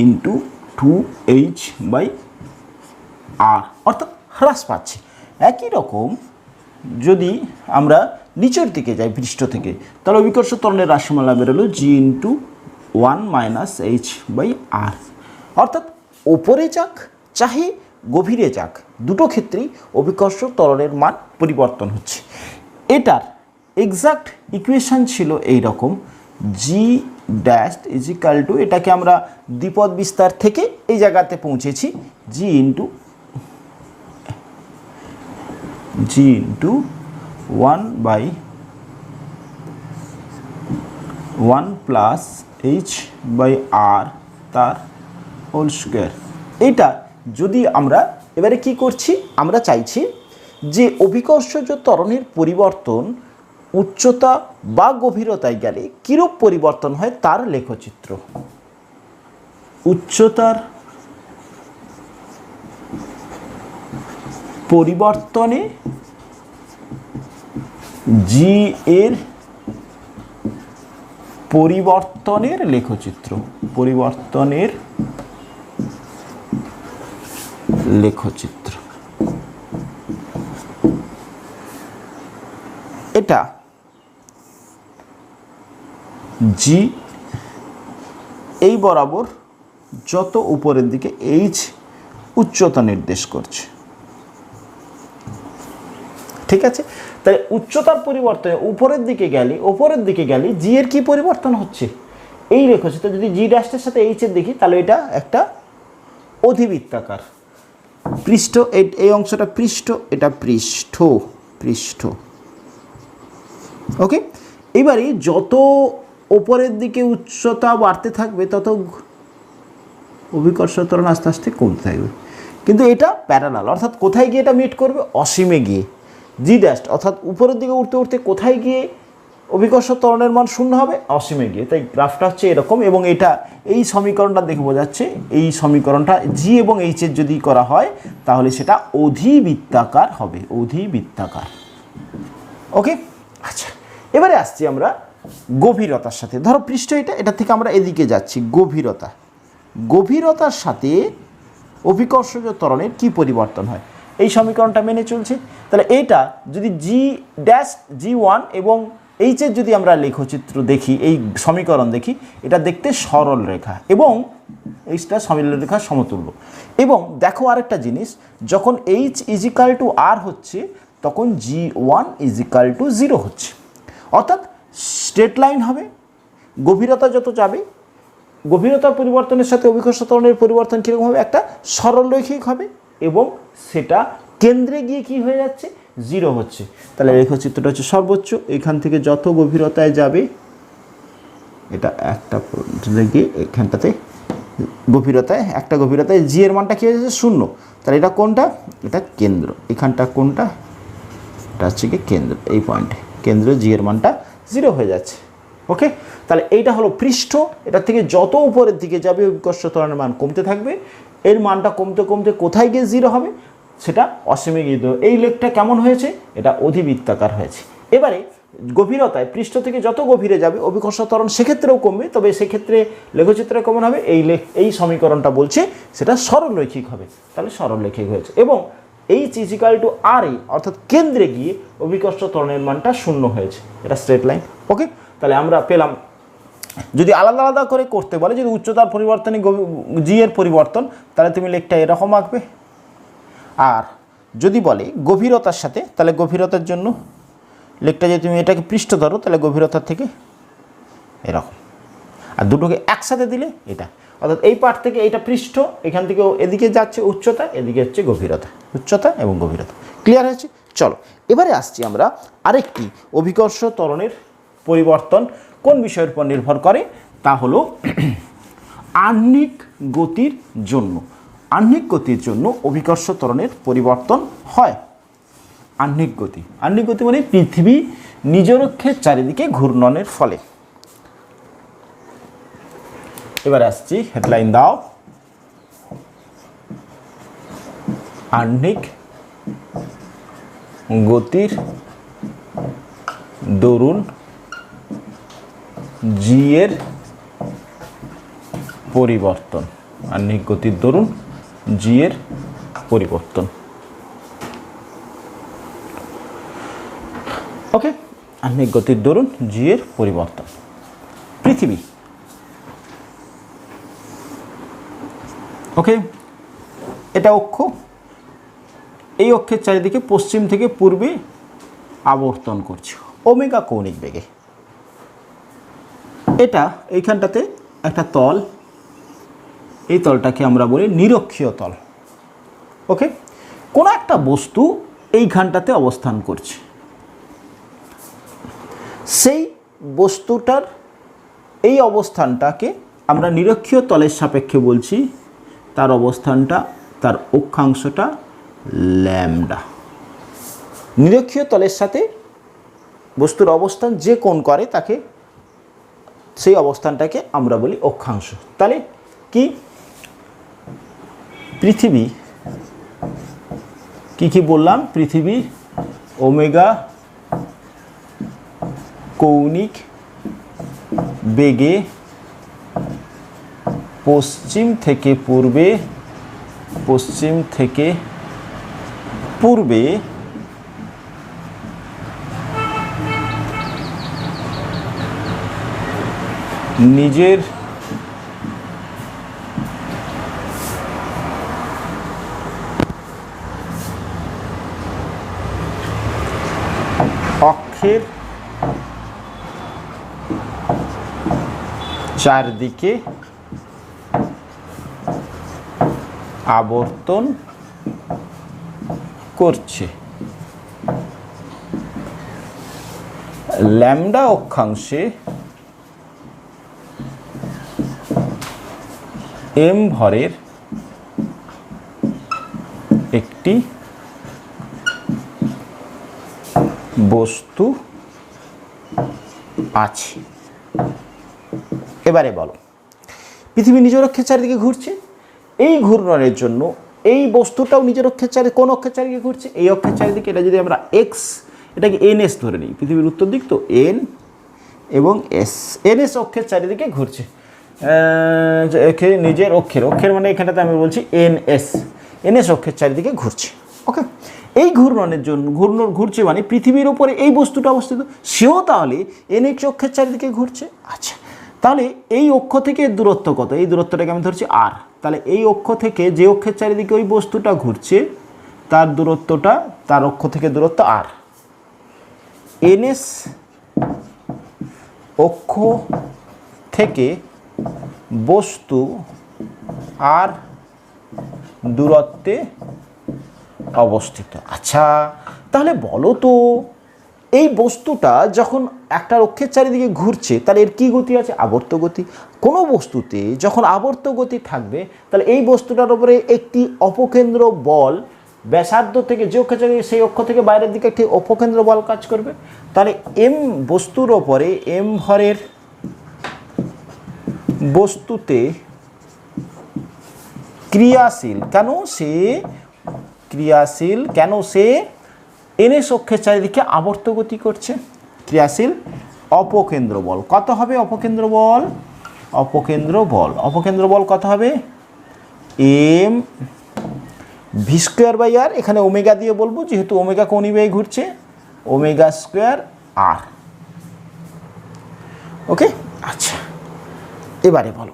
ইন্টু 2h/r, অর্থাৎ হ্রাস পাচ্ছে। একই রকম যদি আমরা নিচের দিকে যাই পৃষ্ঠ থেকে, তাহলে অভিকর্ষ ত্বরণের রাশিমালা বেরোলো G ইন্টু 1 - h/r, অর্থাৎ ওপরে যাক চাহে গভীরে যাক, দুটো ক্ষেত্রেই অভিকর্ষ ত্বরণের মান পরিবর্তন হচ্ছে। এটার এক্সাক্ট ইকুয়েশান ছিল এই রকম, G dash is equal to, এটাকে আমরা দ্বিপদ বিস্তার থেকে এই জায়গাতে পৌঁছেছি, G into G into 1/1 plus H by R তার হোল স্কোয়ার। এইটা যদি আমরা এবারে কি করছি, আমরা চাইছি যে অভিকর্ষজ ত্বরণের পরিবর্তন উচ্চতা বা গভীরতায় গেলে কীরূপ পরিবর্তন হয় তার লেখচিত্র। উচ্চতার পরিবর্তনে জি এর পরিবর্তনের লেখচিত্র, পরিবর্তনের লেখচিত্র। এটা জি এই বরাবর যত উপরের দিকে এইচ উচ্চতা নির্দেশ করছে, ঠিক আছে। তাই উচ্চতার পরিবর্তনে উপরের দিকে গেলে জি এর কি পরিবর্তন হচ্ছে এই লেখচিত্র। যদি জি ড্যাশের সাথে এইচ এর দেখি তাহলে এটা একটা অধিবৃত্তাকার পৃষ্ঠ, এই অংশটা পৃষ্ঠ, এটা পৃষ্ঠ। ওকে, এবারে যত ওপরের দিকে উচ্চতা বাড়তে থাকবে তত অভিকর্ষ ত্বরণ আস্তে আস্তে কমতে থাকবে, কিন্তু এটা প্যারালাল, অর্থাৎ কোথায় গিয়ে এটা মিট করবে, অসীমে গিয়ে। জি ড্যাশ অর্থাৎ উপরের দিকে উঠতে উঠতে কোথায় গিয়ে অভিকর্ষ ত্বরণের মান শূন্য হবে, অসীমে গিয়ে। তাই গ্রাফটা হচ্ছে এরকম, এবং এটা এই সমীকরণটা দেখে বোঝাচ্ছে, এই সমীকরণটা জি এবং এইচের যদি করা হয় তাহলে সেটা অধিবৃত্তাকার হবে, অধিবৃত্তাকার। ওকে, আচ্ছা এবারে আসছি আমরা গভীরতার সাথে। ধরো পৃষ্ঠ এটা থেকে আমরা এদিকে যাচ্ছি, গভীরতার সাথে অভিকর্ষজ ত্বরণের কি পরিবর্তন হয় এই সমীকরণটা মেনে চলছে। তাহলে এইটা যদি জি ড্যাশ জি1 এবং এইচের যদি আমরা লেখচিত্র দেখি, এই সমীকরণ দেখি, এটা দেখতে সরল রেখা এবং এইচটা সরল রেখার সমতুল্য। এবং দেখো আরেকটা জিনিস, যখন এইচ ইজিক্যাল টু আর হচ্ছে তখন জি1 ইজিক্যাল টু 0 হচ্ছে, অর্থাৎ স্ট্রেট লাইন হবে। গভীরতা যত যাবে, গভীরতার পরিবর্তনের সাথে অভিকর্ষ ত্বরণের পরিবর্তন কীরকম হবে, একটা সরলরৈখিক হবে, এবং সেটা কেন্দ্রে গিয়ে কি হয়ে যাচ্ছে, 0 হচ্ছে। তাহলে লেখচিত্রটা হচ্ছে সর্বোচ্চ, এখান থেকে যত গভীরতায় যাবে, এটা একটা গিয়ে এখানটাতে একটা গভীরতায় জি এর মানটা কী হয়ে যাচ্ছে, 0। তাহলে এটা কোনটা, এটা কেন্দ্র, এখানটা কোনটা, এটা হচ্ছে কি কেন্দ্র, এই পয়েন্টে কেন্দ্র জি এর মানটা 0 হয়ে যাচ্ছে। ওকে, তাহলে এইটা হলো পৃষ্ঠ, এটা থেকে যত উপরের দিকে যাবে অভিকর্ষ ত্বরণের মান কমতে থাকবে, এর মানটা কমতে কমতে কোথায় গিয়ে 0 হবে, সেটা অসীমে গিয়ে। এই লেখটা কেমন হয়েছে, এটা অধিবৃত্তাকার হয়েছে। এবারে গভীরতায় পৃষ্ঠ থেকে যত গভীরে যাবে অভিকর্ষ ত্বরণ সেক্ষেত্রেও কমবে, তবে সেক্ষেত্রে লেখচিত্র কেমন হবে, এই সমীকরণটা বলছে সেটা সরলরৈখিক হবে। তাহলে সরলরৈখিক হয়েছে, এবং এইচ ইজিক্যাল টু আর এ অর্থাৎ কেন্দ্রে গিয়ে অভিকর্ষ ত্বরণের মানটা 0 হয়েছে, এটা স্ট্রেট লাইন। ওকে, তাহলে আমরা পেলাম। যদি আলাদা আলাদা করে করতে বলে, যদি উচ্চতার পরিবর্তনে জি এর পরিবর্তন, তাহলে তুমি লেখটা এরকম আঁকবে। আর যদি বলে গভীরতার সাথে, তাহলে গভীরতার জন্য লেখটা যদি তুমি এটাকে পৃষ্ঠ ধরো, তাহলে গভীরতার থেকে এরকম, আর দুটোকে একসাথে দিলে এটা, অর্থাৎ এই পার্ট থেকে এইটা পৃষ্ঠ, এখান থেকে এদিকে যাচ্ছে উচ্চতা, এদিকে হচ্ছে গভীরতা, উচ্চতা এবং গভীরতা। ক্লিয়ার হয়েছে? চলো এবারে আসছি আমরা আরেকটি অভিকর্ষ ত্বরণের পরিবর্তন কোন বিষয়ের উপর নির্ভর করে, তা হলো আহ্নিক গতির জন্য। আহ্নিক গতির জন্য অভিকর্ষ ত্বরণের পরিবর্তন হয়। আহ্নিক গতি মানে পৃথিবী নিজরক্ষের চারিদিকে ঘূর্ণনের ফলে। এবার আসছি, হেডলাইন দাও, আহ্নিক গতির দরুন জি এর পরিবর্তন। আহ্নিক গতির দরুন জি এর পরিবর্তন। ওকে, আহ্নিক গতির দরুন জি এর পরিবর্তন। পৃথিবী, ওকে, এটা অক্ষ, এই অক্ষের চারিদিকে পশ্চিম থেকে পূর্বে আবর্তন করছে ওমেগা কৌণিক বেগে। এটা এইখানটাতে একটা তল, এই তলটাকে আমরা বলি নিরক্ষীয় তল। ওকে, কোনো একটা বস্তু এইখানটাতে অবস্থান করছে। সেই বস্তুটার এই অবস্থানটাকে আমরা নিরক্ষীয় তলের সাপেক্ষে বলছি, তার অবস্থানটা, তার অক্ষাংশটা ল্যামডা। নিরক্ষীয় তলের সাথে বস্তুর অবস্থান যে কোণ করে তাকে, সেই অবস্থানটাকে আমরা বলি অক্ষাংশ। তাহলে কি পৃথিবী, কি বললাম, পৃথিবী ওমেগা কৌণিক বেগে পশ্চিম থেকে পূর্বে নিজের অক্ষের চারদিকে আবর্তন করছে। ল্যামডা অক্ষাংশে এম ভরের একটি বস্তু আছে। এবারে বলো, পৃথিবী নিজ অক্ষের চারিদিকে ঘুরছে, এই ঘূর্ণনের জন্য এই বস্তুটাও নিজের অক্ষের চারিদিকে, কোন অক্ষের চারিদিকে ঘুরছে? এই অক্ষের চারিদিকে। এটা যদি আমরা এক্স, এটাকে এন এস ধরে নিই, পৃথিবীর উত্তর দিক তো এন এবং এস, এন এস অক্ষের চারিদিকে ঘুরছে। নিজের অক্ষের মানে এখানটাতে আমি বলছি এন এস অক্ষের চারিদিকে ঘুরছে। ওকে, এই ঘূর্ণনের জন্য ঘুরছে মানে পৃথিবীর উপরে এই বস্তুটা অবস্থিত, সেও তাহলে এন এক্স অক্ষের চারিদিকে ঘুরছে। আচ্ছা, তাহলে এই অক্ষ থেকে দূরত্ব কত? এই দূরত্বটাকে আমি ধরছি আর। তাহলে এই অক্ষ থেকে যে অক্ষের চারিদিকে ওই বস্তুটা ঘুরছে তার দূরত্বটা, তার অক্ষ থেকে দূরত্ব আর। এনএস অক্ষ থেকে বস্তু আর দূরত্বে অবস্থিত। আচ্ছা, তাহলে বলো তো, এই বস্তুটা যখন একটা অক্ষের চারিদিকে ঘুরছে তাহলে এর কী গতি আছে? আবর্ত গতি। কোনো বস্তুতে যখন আবর্ত গতি থাকবে তাহলে এই বস্তুটার উপরে একটি অপকেন্দ্র বল ব্যাসার্ধ থেকে যে অক্ষ চারিদিকে, সেই অক্ষ থেকে বাইরের দিকে একটি অপকেন্দ্র বল কাজ করবে। তাহলে এম বস্তুর ওপরে এম ভরের বস্তুতে ক্রিয়াশীল, কেন সে এনএস অক্ষের চারিদিকে আবর্ত গতি করছে। ক্রিয়াশীল অপকেন্দ্র বল কত হবে? অপকেন্দ্র বল কত হবে? এম ভি স্কোয়ার বাই আর, এখানে ওমেগা দিয়ে বলবো যেহেতু ওমেগা কৌণিক বেগে ঘুরছে, ওমেগা স্কোয়ার আর। ওকে, আচ্ছা এবারে বলো,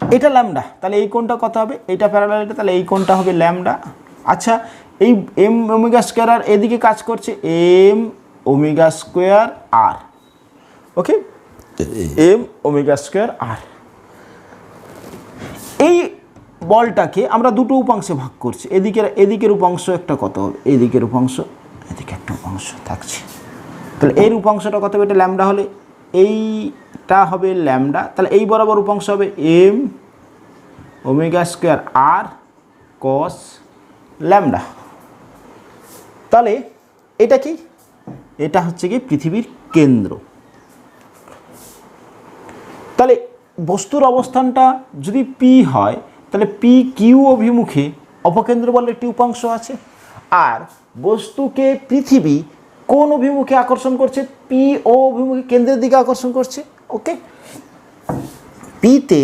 এটা ল্যামডা, তাহলে এই কোণটা কত হবে? এইটা প্যারালাল, এটা, তাহলে এই কোণটা হবে ল্যামডা। আচ্ছা, এই এম ওমেগা স্কোয়ার আর এদিকে কাজ করছে এম ওমেগা স্কোয়ার আর। ওকে, এম ওমেগা স্কোয়ার আর। এই বলটাকে আমরা দুটো উপাংশে ভাগ করছি। এদিকের উপাংশ একটা কত হবে? এদিকের উপাংশ, এদিকে একটা উপাংশ থাকছে। তাহলে এর উপাংশটা কত হবে? এটা ল্যামডা হলে এইটা হবে ল্যামডা। তাহলে এই বরাবর উপাংশ হবে M omega square R cos lambda. তাহলে এটা কি? এটা হচ্ছে কি পৃথিবীর কেন্দ্র। তাহলে বস্তুর অবস্থানটা যদি পি হয় তাহলে পি কিউ অভিমুখে অপকেন্দ্র বলের একটি উপাংশ আছে, আর বস্তুকে পৃথিবী কোন অভিমুখে আকর্ষণ করছে? পি ও অভিমুখে, কেন্দ্রের দিকে আকর্ষণ করছে। ওকে, পিতে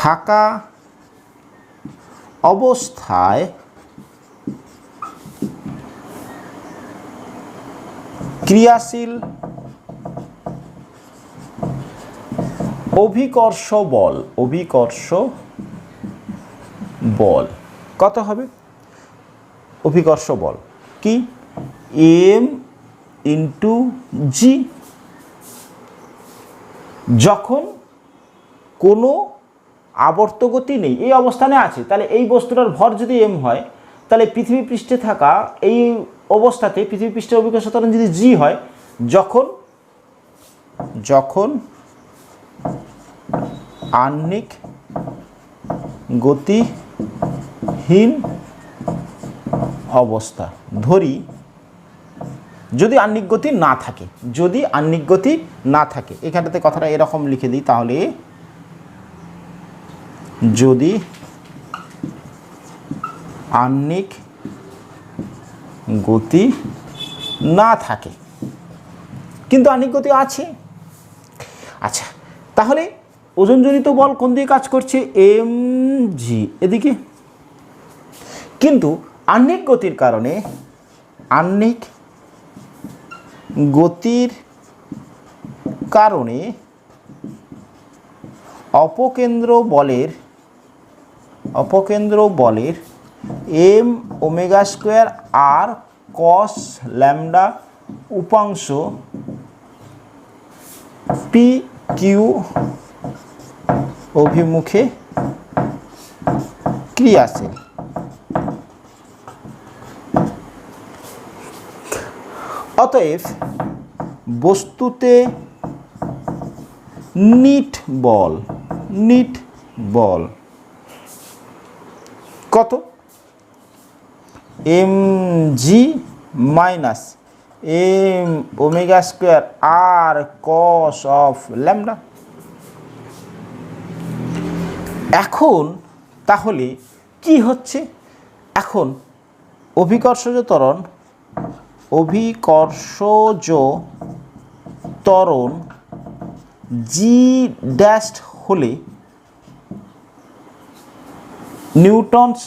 থাকা অবস্থায় ক্রিয়াশীল অভিকর্ষ বল কত হবে? অভিকর্ষ বল কি? এম ইন্টু জি। যখন কোনো আবর্তগতি নেই, এই অবস্থানে আছে, তাহলে এই বস্তুটার ভর যদি এম হয় তাহলে পৃথিবী পৃষ্ঠে থাকা এই অবস্থাতে পৃথিবী পৃষ্ঠের অভিকর্ষ ত্বরণ যদি জি হয়, যখন আহ্নিক গতিহীন অবস্থা, ধরি যদি আহ্নিক গতি না থাকে, যদি আহ্নিক গতি না থাকে, এখানটাতে কথাটা এরকম লিখে দিই, তাহলে যদি আহ্নিক গতি না থাকে, কিন্তু আহ্নিক গতি আছে। আচ্ছা, তাহলে ওজনজনিত বল কোন দিকে কাজ করছে? এম জি এদিকে। কিন্তু আহ্নিক গতির কারণে, আহ্নিক গতির কারণে অপকেন্দ্র বলের M omega square R cos lambda উপাংশ পি কিউ অভিমুখে ক্রিয়াশীল। অতএব বস্তুতে নিট বল কত? M G minus M omega square R cos of lambda. এখন তাহলে কি হচ্ছে? এখন অভিকর্ষজ ত্বরণ জি ড্যাশ হলে নিউটনস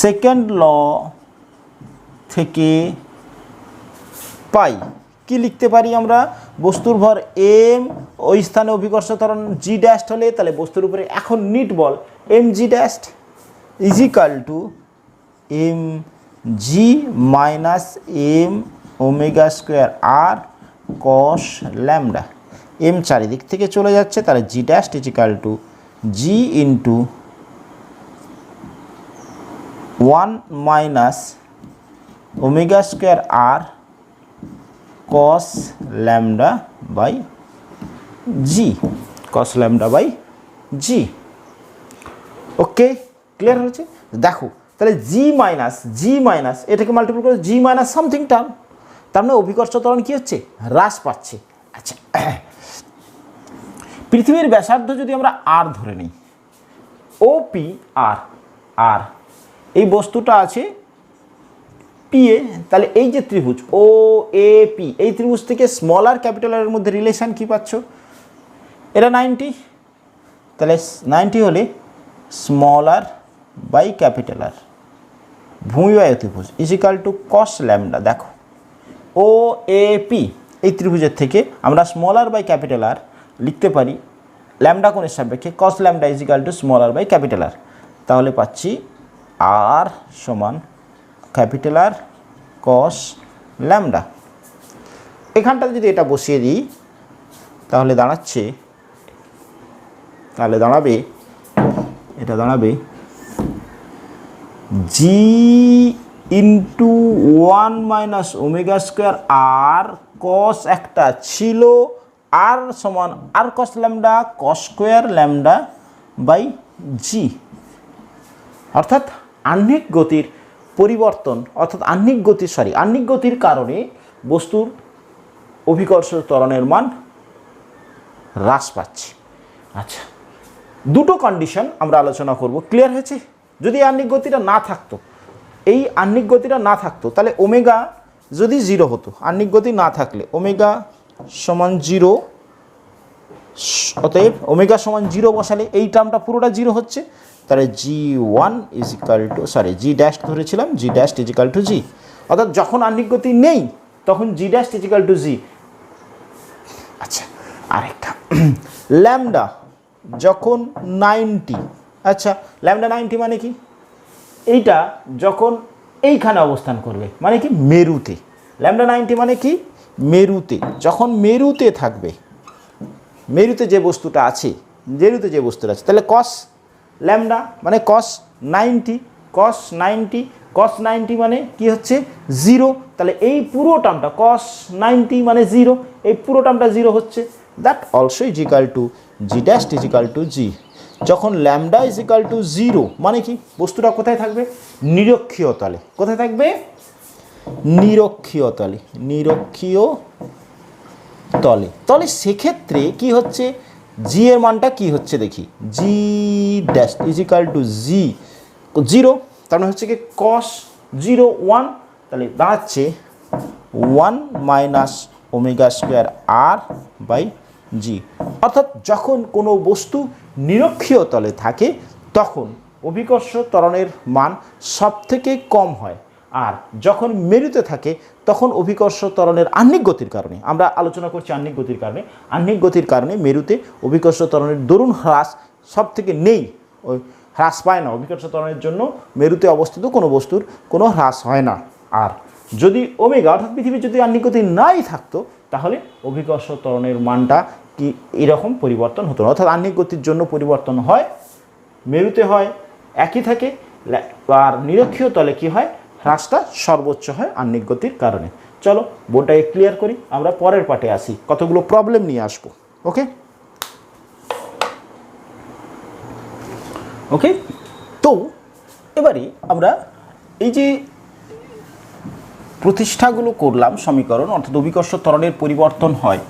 সেকেন্ড ল থেকে পাই। কি লিখতে পারি আমরা? বস্তুর ভর এম, ওই স্থানে অভিকর্ষ ত্বরণ জি ড্যাশ হলে, তাহলে বস্তুর উপরে এখন নিট বল M G dash is equal to M G minus M omega square R cos lambda. M চারিদিক থেকে চলে যাচ্ছে, তাহলে G dash is equal to G into 1 minus omega square R cos lambda by G, cos lambda by G. Okay, clear হয়েছে? দেখো তাহলে জি minus এটাকে multiply করে জি মাইনাস সামথিং টার্ম, তার মানে অভিকর্ষ ত্বরণ কী হচ্ছে? হ্রাস পাচ্ছে। আচ্ছা, পৃথিবীর ব্যাসার্ধ যদি আমরা আর ধরে নিই, ও পি আর এই বস্তুটা আছে পি এ, তাহলে এই যে ত্রিভুজ ও এ পি, এই ত্রিভুজ থেকে স্মল আর ক্যাপিটাল আর এর মধ্যে রিলেশন কি পাচ্ছ? এটা 90, তাহলে 90 হলে small R by capital R ভূমিবাহী ত্রিভুজ is equal to cos lambda. দেখো ও এ পি এই ত্রিভুজের থেকে আমরা small R by capital R লিখতে পারি ল্যামডা কোণের সাপেক্ষে cos lambda is equal to small R by capital R. তাহলে পাচ্ছি আর সমান ক্যাপিটাল আর কস ল্যামডা। এখানটাতে যদি এটা বসিয়ে দিই তাহলে দাঁড়াবে G into 1 minus omega square R cos একটা ছিল আর সমান R cos lambda cos square lambda by G. অর্থাৎ আহ্নিক গতির পরিবর্তন, অর্থাৎ আহ্নিক গতির কারণে বস্তুর অভিকর্ষ ত্বরণের মান হ্রাস পাচ্ছে। আচ্ছা, দুটো কন্ডিশন আমরা আলোচনা করব। ক্লিয়ার হয়েছে? যদি আহ্নিক গতিটা না থাকতো, তাহলে ওমেগা যদি 0 হতো, আহ্নিক গতি না থাকলে ওমেগা সমান 0, অতএব ওমেগা সমান 0 বসালে এই টার্মটা পুরোটা 0 হচ্ছে, তাহলে G1 is equal to G dash ধরেছিলাম, জি ড্যাশ ইজ ইকাল টু জি। অর্থাৎ যখন আহ্নিক গতি নেই তখন জি ড্যাশ ইজ ইকাল টু জি। আচ্ছা, আরেকটা ল্যামডা যখন 90, আচ্ছা ল্যামডা 90 মানে কি? এইটা যখন এইখানে অবস্থান করবে মানে কি? মেরুতে। ল্যামডা 90 মানে কি? মেরুতে। যখন মেরুতে থাকবে, মেরুতে যে বস্তুটা আছে, তাহলে কস ল্যামডা মানে কস 90 cos 90 cos 90 মানে কি হচ্ছে 0, তাহলে এই পুরো টার্মটা cos 90 মানে 0, এই পুরো টার্মটা 0 হচ্ছে। That also is equal to G dash is equal to G. যখন ল্যামডা ইজ ইকাল টু 0 মানে কি বস্তুটা কোথায় থাকবে? নিরক্ষীয় তলে। কোথায় থাকবে? নিরক্ষীয় তলে। নিরক্ষীয় তলে। তাহলে সেক্ষেত্রে কি হচ্ছে? জি এর মানটা কি হচ্ছে দেখি, জি ড্যাশ ইজ ইকাল টু জি 0, তার মানে হচ্ছে কি cos 0 1, তাহলে দাঁড়াচ্ছে 1 minus omega square R by G. অর্থাৎ যখন কোনো বস্তু নিরক্ষীয় তলে থাকে তখন অভিকর্ষ ত্বরণের মান সব থেকে কম হয়, আর যখন মেরুতে থাকে তখন অভিকর্ষ ত্বরণের আহ্নিক গতির কারণে, আমরা আলোচনা করছি আহ্নিক গতির কারণে, আহ্নিক গতির কারণে মেরুতে অভিকর্ষ ত্বরণের দরুন হ্রাস সব থেকে নেই, ওই হ্রাস পায় না। অভিকর্ষ ত্বরণের জন্য মেরুতে অবস্থিত কোনো বস্তুর কোনো হ্রাস হয় না। আর যদি ওমেগা অর্থাৎ পৃথিবীর যদি আহ্নিক গতি নাই থাকতো তাহলে অভিকর্ষ ত্বরণের মানটা কি এরকম পরিবর্তন হতো না। অর্থাৎ আহ্নিক গতির জন্য পরিবর্তন হয়, মেরুতে হয় একই থাকে, আর নিরক্ষীয় তলে কি হয়? হ্রাসটা সর্বোচ্চ হয় আহ্নিক গতির কারণে। চলো বোর্ডটাকে ক্লিয়ার করি, আমরা পরের পার্টে আসি, কতগুলো প্রবলেম নিয়ে আসবো। ওকে ওকে, তো এবারে আমরা এই যে প্রতিষ্ঠাগুলো করলাম সমীকরণ, অর্থাৎ অভিকর্ষ ত্বরণের পরিবর্তন হয়,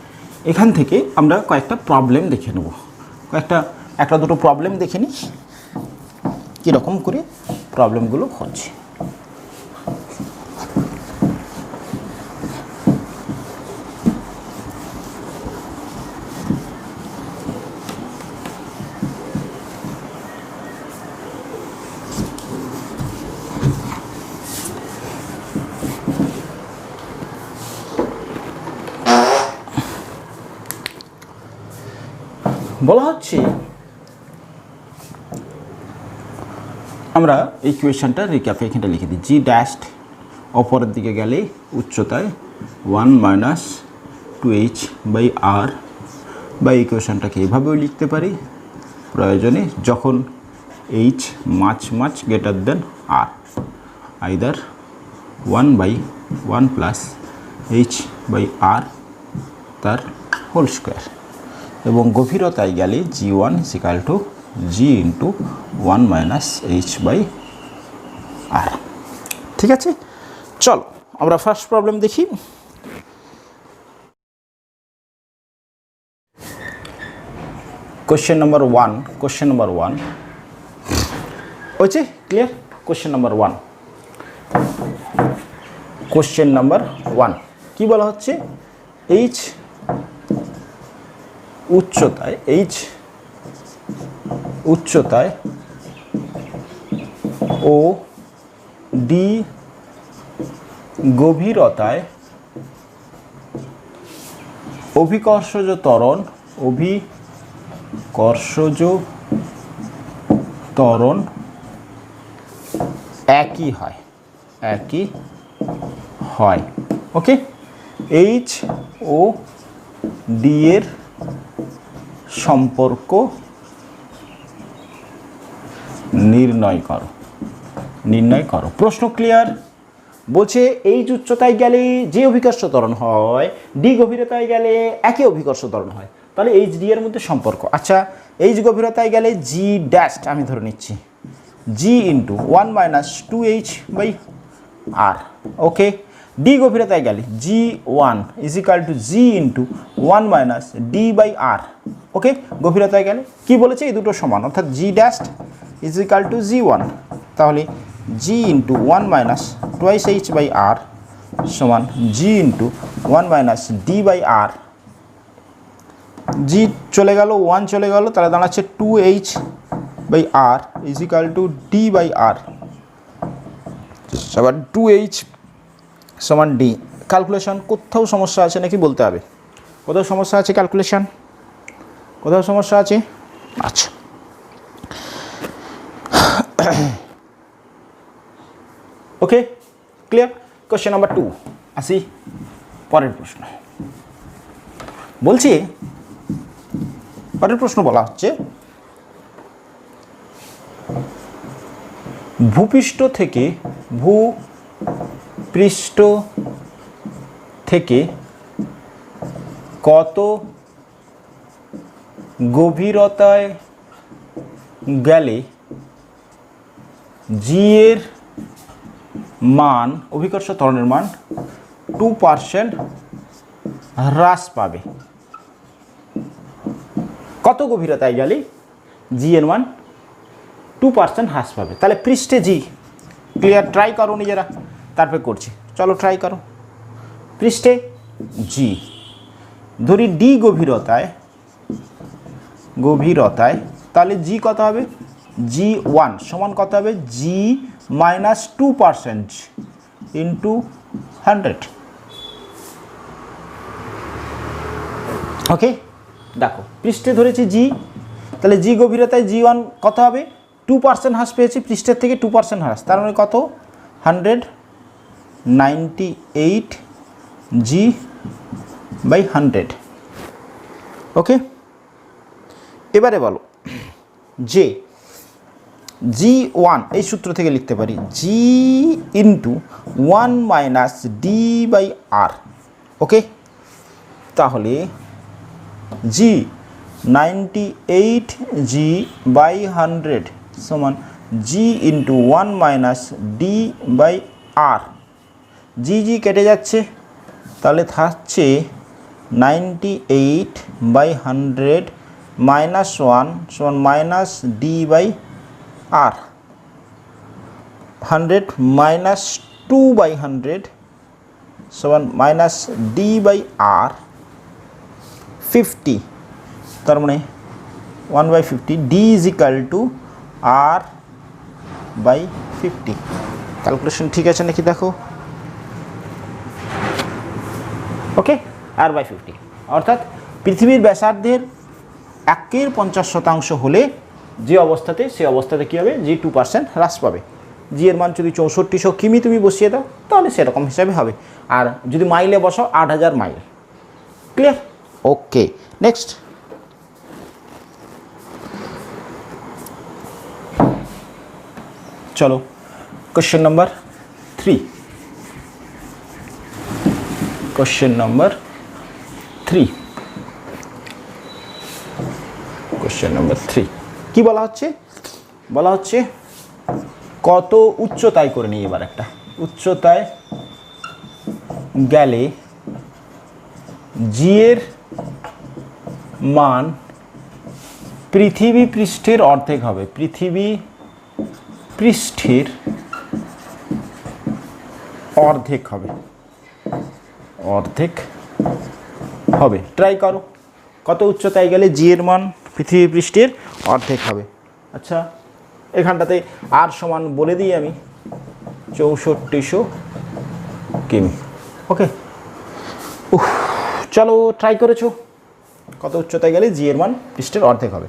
এখান থেকে আমরা কয়েকটা প্রবলেম দেখে নেব। একটা দুটো প্রবলেম দেখে নিই কীরকম করে প্রবলেমগুলো হচ্ছে। বলা হচ্ছে আমরা এই কোয়েশনটা রিক্যাপে এখানটা লিখে দিই, জি ড্যাশড অপরের দিকে গেলে উচ্চতায় 1 মাইনাস 2h বাই আর, বা এই কোয়েশনটাকে এভাবেও লিখতে পারি প্রয়োজনে, যখন h much greater than R, either 1/1 plus h by R তার হোল স্কোয়ার, এবং গভীরতায় গেলে g1 is equal to G into 1 minus H by R. ঠিক আছে, চলো আমরা ফার্স্ট প্রবলেম দেখি। কোশ্চেন নাম্বার ওয়ান হয়েছে ক্লিয়ার। কোশ্চেন নাম্বার ওয়ান কি বলা হচ্ছে? এইচ উচ্চতায় ও ডি গভীরতায় অভিকর্ষজ ত্বরণ একই হয়। ওকে, এইচ ও ডি এর সম্পর্ক নির্ণয় করো। প্রশ্ন ক্লিয়ার? বলছে এইচ উচ্চতায় গেলে যে অভিকর্ষ ত্বরণ হয়, ডি গভীরতায় গেলে একই অভিকর্ষ ত্বরণ হয়, তাহলে এইচ ডি এর মধ্যে সম্পর্ক। আচ্ছা, এইচ গভীরতায় গেলে জি ড্যাশ আমি ধরে নিচ্ছি G into 1 minus 2h by R. Okay, D গভীরতায় গেলে G one is equal to G into 1 minus D by R. Okay, গভীরতায় গেলে কি বলেছে? এই দুটো সমান, অর্থাৎ G dash is equal to G one, তাহলে G into 1 minus twice H by R সমান G into 1 minus D by R. G চলে গেল, 1 চলে গেল, তাহলে দাঁড়াচ্ছে 2h by R is equal to D by R. আবার 2h সমান ডি। ক্যালকুলেশন কোথাও সমস্যা আছে নাকি বলতে হবে? কোথাও সমস্যা আছে ক্যালকুলেশন? কোথাও সমস্যা আছে? আচ্ছা, ওকে ক্লিয়ার। কোশ্চেন নাম্বার 2 আসি পরের প্রশ্ন। বলছি পরের প্রশ্ন বলা হচ্ছে ভূপৃষ্ঠ থেকে কত গভীরতায় গেলে জি এর মান, অভিকর্ষ ত্বরণের মান 2% হ্রাস পাবে। কত গভীরতায় গেলে জি এর মান 2% হ্রাস পাবে। তাহলে পৃষ্ঠে জি, ক্লিয়ার? ট্রাই করো নিজেরা, তারপরে করছি। চলো ট্রাই করো। পৃষ্ঠে জি, ধরি ডি গভীরতায়, তাহলে জি কত হবে? জি 1 সমান কত হবে? জি মাইনাস 2% ইন্টু 100। ওকে, দেখো পৃষ্ঠে ধরেছি জি, তাহলে জি গভীরতায় জি 1 কত হবে? 2% হ্রাস পেয়েছি, পৃষ্ঠের থেকে 2% হ্রাস, তার মানে কত? 198 জি বাই 100। ওকে, এবারে বলো যে জি 1 এই সূত্র থেকে লিখতে পারি জি into 1 minus D by R. ওকে, তাহলে জি 98 জি বাই 100 সমান G into 1 minus D by R. জি জি কেটে যাচ্ছে, তাহলে থাকছে 98 বাই 100 মাইনাস 1 সমান minus D by R. 100 minus 2 by 100 সমান মাইনাস ডি বাই আর। 50, তার মানে 1/50, D is equal to R by 50। Calculation ঠিক আছে নাকি দেখো? ওকে, আর বাই 50, অর্থাৎ পৃথিবীর ব্যাসার্ধের 1/50 হলে যে অবস্থাতে, সে অবস্থাতে কী হবে? জি 2% হ্রাস পাবে। জি এর মান যদি 6400 কিমি তুমি বসিয়ে দাও, তাহলে সেরকম হিসাবে হবে। আর যদি মাইলে বসাও 8000 মাইল। ক্লিয়ার? ওকে, নেক্সট। চলো কোশ্চেন নাম্বার 3। কোশ্চেন নাম্বার 3 কি বলা হচ্ছে? বলা হচ্ছে কত উচ্চতায় করে নিই। এবার একটা উচ্চতায় গেলে জি এর মান পৃথিবী পৃষ্ঠের অর্ধেক হবে। পৃথিবী পৃষ্ঠের অর্ধেক হবে। ট্রাই করো, কত উচ্চতায় গেলে জি এর মান পৃথিবী পৃষ্ঠের অর্ধেক হবে। আচ্ছা, এখানটাতে আর সমান বলে দিই আমি, 6400 কিমি। ওকে, চলো ট্রাই করেছো, কত উচ্চতায় গেলে জি এর মান পৃষ্ঠের অর্ধেক হবে।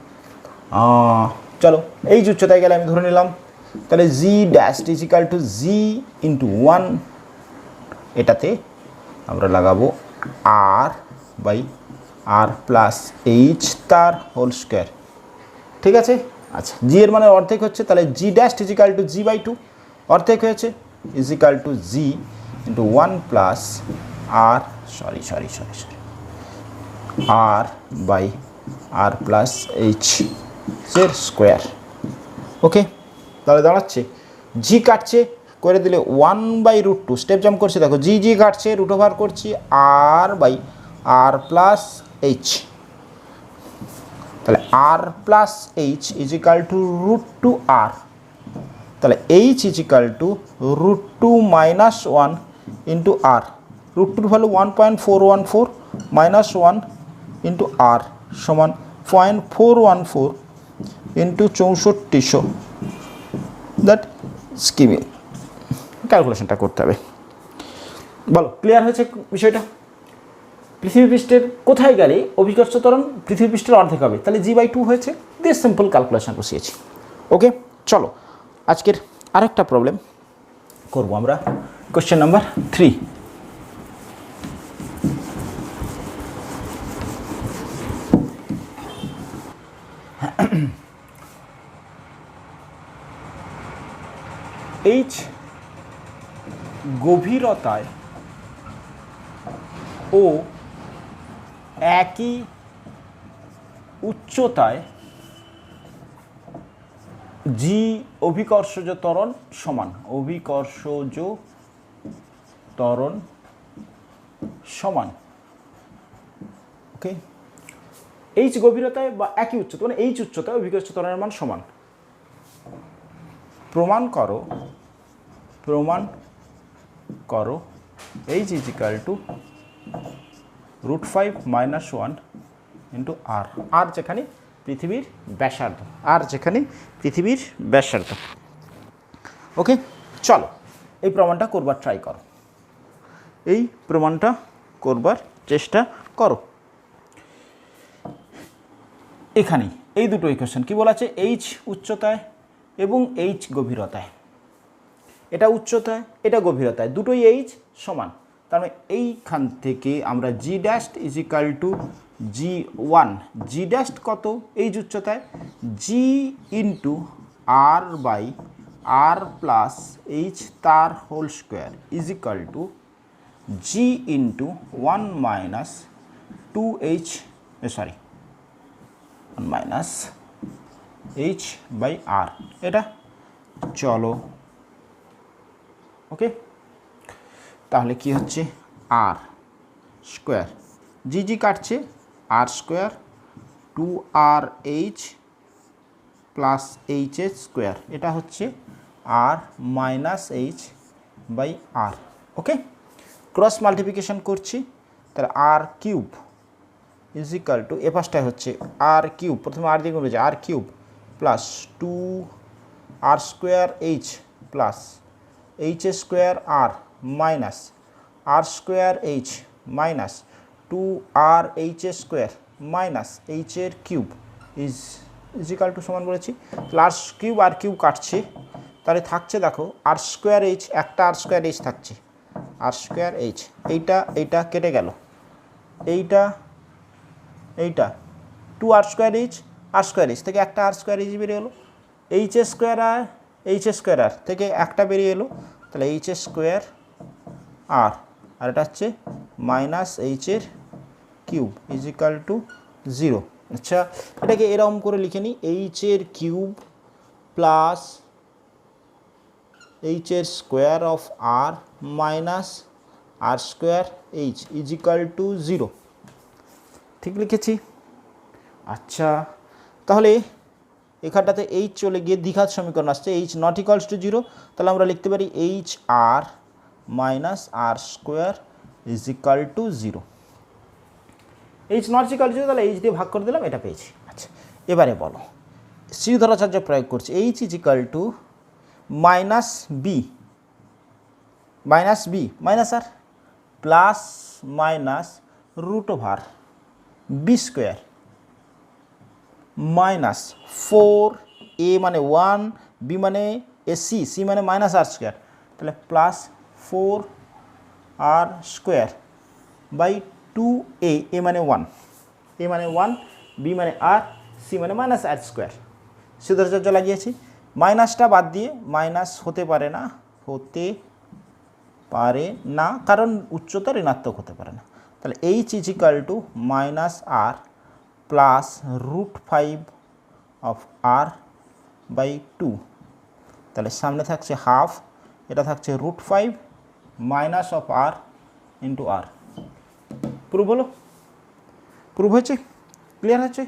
চলো এই যে উচ্চতায় গেলে আমি ধরে নিলাম, তাহলে G dash is equal to G into 1, এটাতে আমরা লাগাবো R by R plus H তার হোল স্কোয়ার। ঠিক আছে? আচ্ছা, জি এর মানে অর্ধেক হচ্ছে, তাহলে G dash is equal to G by 2, অর্ধেক হয়েছে, is equal to G into 1 plus R R by R plus H এর স্কোয়ার। ওকে, তাহলে দাঁড়াচ্ছে জি কাটছে, করে দিলে 1/√2, স্টেপ জাম্প করছে, দেখো জি জি কাটছে, রুট ওভার করছি R by R plus H. তাহলে R plus H is equal to √2 R. তাহলে H is equal to √2 minus 1 into R. √2 value 1.414 minus 1 into R সমান 0.414 ইন্টু 6400, দ্যাট স্কিমে ক্যালকুলেশনটা করতে হবে। বলো, ক্লিয়ার হয়েছে বিষয়টা? পৃথিবী পৃষ্ঠের কোথায় গেলে অভিকর্ষ ত্বরণ পৃথিবী পৃষ্ঠের অর্ধেক হবে, তাহলে জি/2 হয়েছে, দিয়ে সিম্পল ক্যালকুলেশন বসিয়েছি। ওকে, চলো আজকের আরেকটা প্রবলেম করব আমরা, কোশ্চেন নাম্বার 3। এইচ গভীরতায় ও একই উচ্চতায় জি অভিকর্ষজ ত্বরণ সমান, অভিকর্ষজ ত্বরণ সমান। ওকে, এইচ গভীরতায় বা একই উচ্চতা মানে এইচ উচ্চতায় অভিকর্ষজ ত্বরণের মান সমান। প্রমাণ করো H is equal to √5 - 1 into R, R যেখানে পৃথিবীর ব্যাসার্ধ, আর যেখানে পৃথিবীর ব্যাসার্ধ। ওকে, চলো এই প্রমাণটা করবার ট্রাই করো, এই প্রমাণটা করবার চেষ্টা করো। এখানে এই দুটো ইকুয়েশন কি বলা আছে, এইচ উচ্চতায় এবং এইচ গভীরতায়, এটা উচ্চতায় এটা গভীরতায়, দুটোই এইচ সমান। তার মানে এইখান থেকে আমরা G dash is equal to G1, G dash কত এইচ উচ্চতায়, G into R by R plus H তার whole square is equal to G into 1 minus 2H, sorry 1 minus H by R, এটা চলো। ওকে, তাহলে কি হচ্ছে আর স্কোয়ার, জি জি কাটছে, R square 2RH plus এইচের স্কোয়ার, এটা হচ্ছে R minus H by R. Okay, cross multiplication করছি, তাহলে R cube is equal to, এ পাশটায় হচ্ছে আর কিউব, প্রথমে আর দিয়ে গুণ হয়েছে R cube plus 2R square H plus এইচের square R minus R square H minus 2RH square minus এইচের কিউব ইজ ইকাল টু সমান বলেছি। তাহলে আর কিউব কাটছে, তাহলে থাকছে দেখো আর স্কোয়ার এইচ, একটা আর স্কোয়ার এইচ থাকছে, আর স্কোয়ার এইচ, এইটা কেটে গেল, এইটা 2R স্কোয়ার এইচ, আর স্কোয়ার এইচ থেকে একটা আর স্কোয়ার এইচ বেরিয়ে এলো, এইচ স্কোয়ার আর থেকে একটা বেরিয়ে এলো, তাহলে এইচ স্কোয়ার আর এটা হচ্ছে মাইনাস এইচের কিউব ইজ ইকাল টু 0। আচ্ছা, এটাকে এরকম করে লিখে নিই, এইচের কিউব প্লাস এইচের square of R minus R square H is equal to 0, ঠিক লিখেছি। আচ্ছা, তাহলে এখানটাতে এইচ চলে গিয়ে দ্বিঘাত সমীকরণ আসছে, এইচ নট ইকালস টু 0, তাহলে আমরা লিখতে পারি H R minus R square is equal to 0। H not equal to 0, তাহলে এইচ দিয়ে ভাগ করে দিলাম, এটা পেয়েছি। আচ্ছা, এবারে বলো, শ্রীধরাচার্য প্রয়োগ করছে, H is equal to minus B minus R plus minus √ওভার বি স্কোয়ার মাইনাস 4a মানে 1, বি মানে সি মানে মাইনাস আর স্কোয়ার, তাহলে plus 4R square by 2a, A মানে 1, বি মানে আর, সি মানে মাইনাস আর স্কোয়ার। শ্রীধরাচার্য লাগিয়েছি, মাইনাসটা বাদ দিয়ে, মাইনাস হতে পারে না কারণ উচ্চতা ঋণাত্মক হতে পারে না, তাহলে H is equal to minus R plus √5 of R by 2, তাহলে সামনে থাকছে হাফ, এটা থাকছে √5 minus of R into R. Prove হয়েছে, ক্লিয়ার হচ্ছে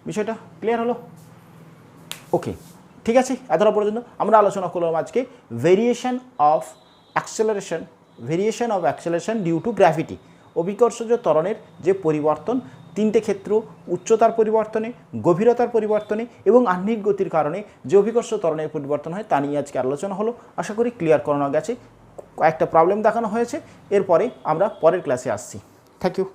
বিষয়টা, ক্লিয়ার হলো? ওকে, ঠিক আছে, এতটা পর্যন্ত আমরা আলোচনা করলাম আজকে variation of acceleration due to gravity, অভিকর্ষজ ত্বরণের যে পরিবর্তন, তিনটে ক্ষেত্র, উচ্চতার পরিবর্তনে, গভীরতার পরিবর্তনে এবং আহ্নিক গতির কারণে যে অভিকর্ষ ত্বরণের পরিবর্তন হয়, তা নিয়ে আজকে আলোচনা হলো। আশা করি ক্লিয়ার করানো গেছে, কয়েকটা প্রবলেম দেখানো হয়েছে, এরপরে আমরা পরের ক্লাসে আসছি। Thank you.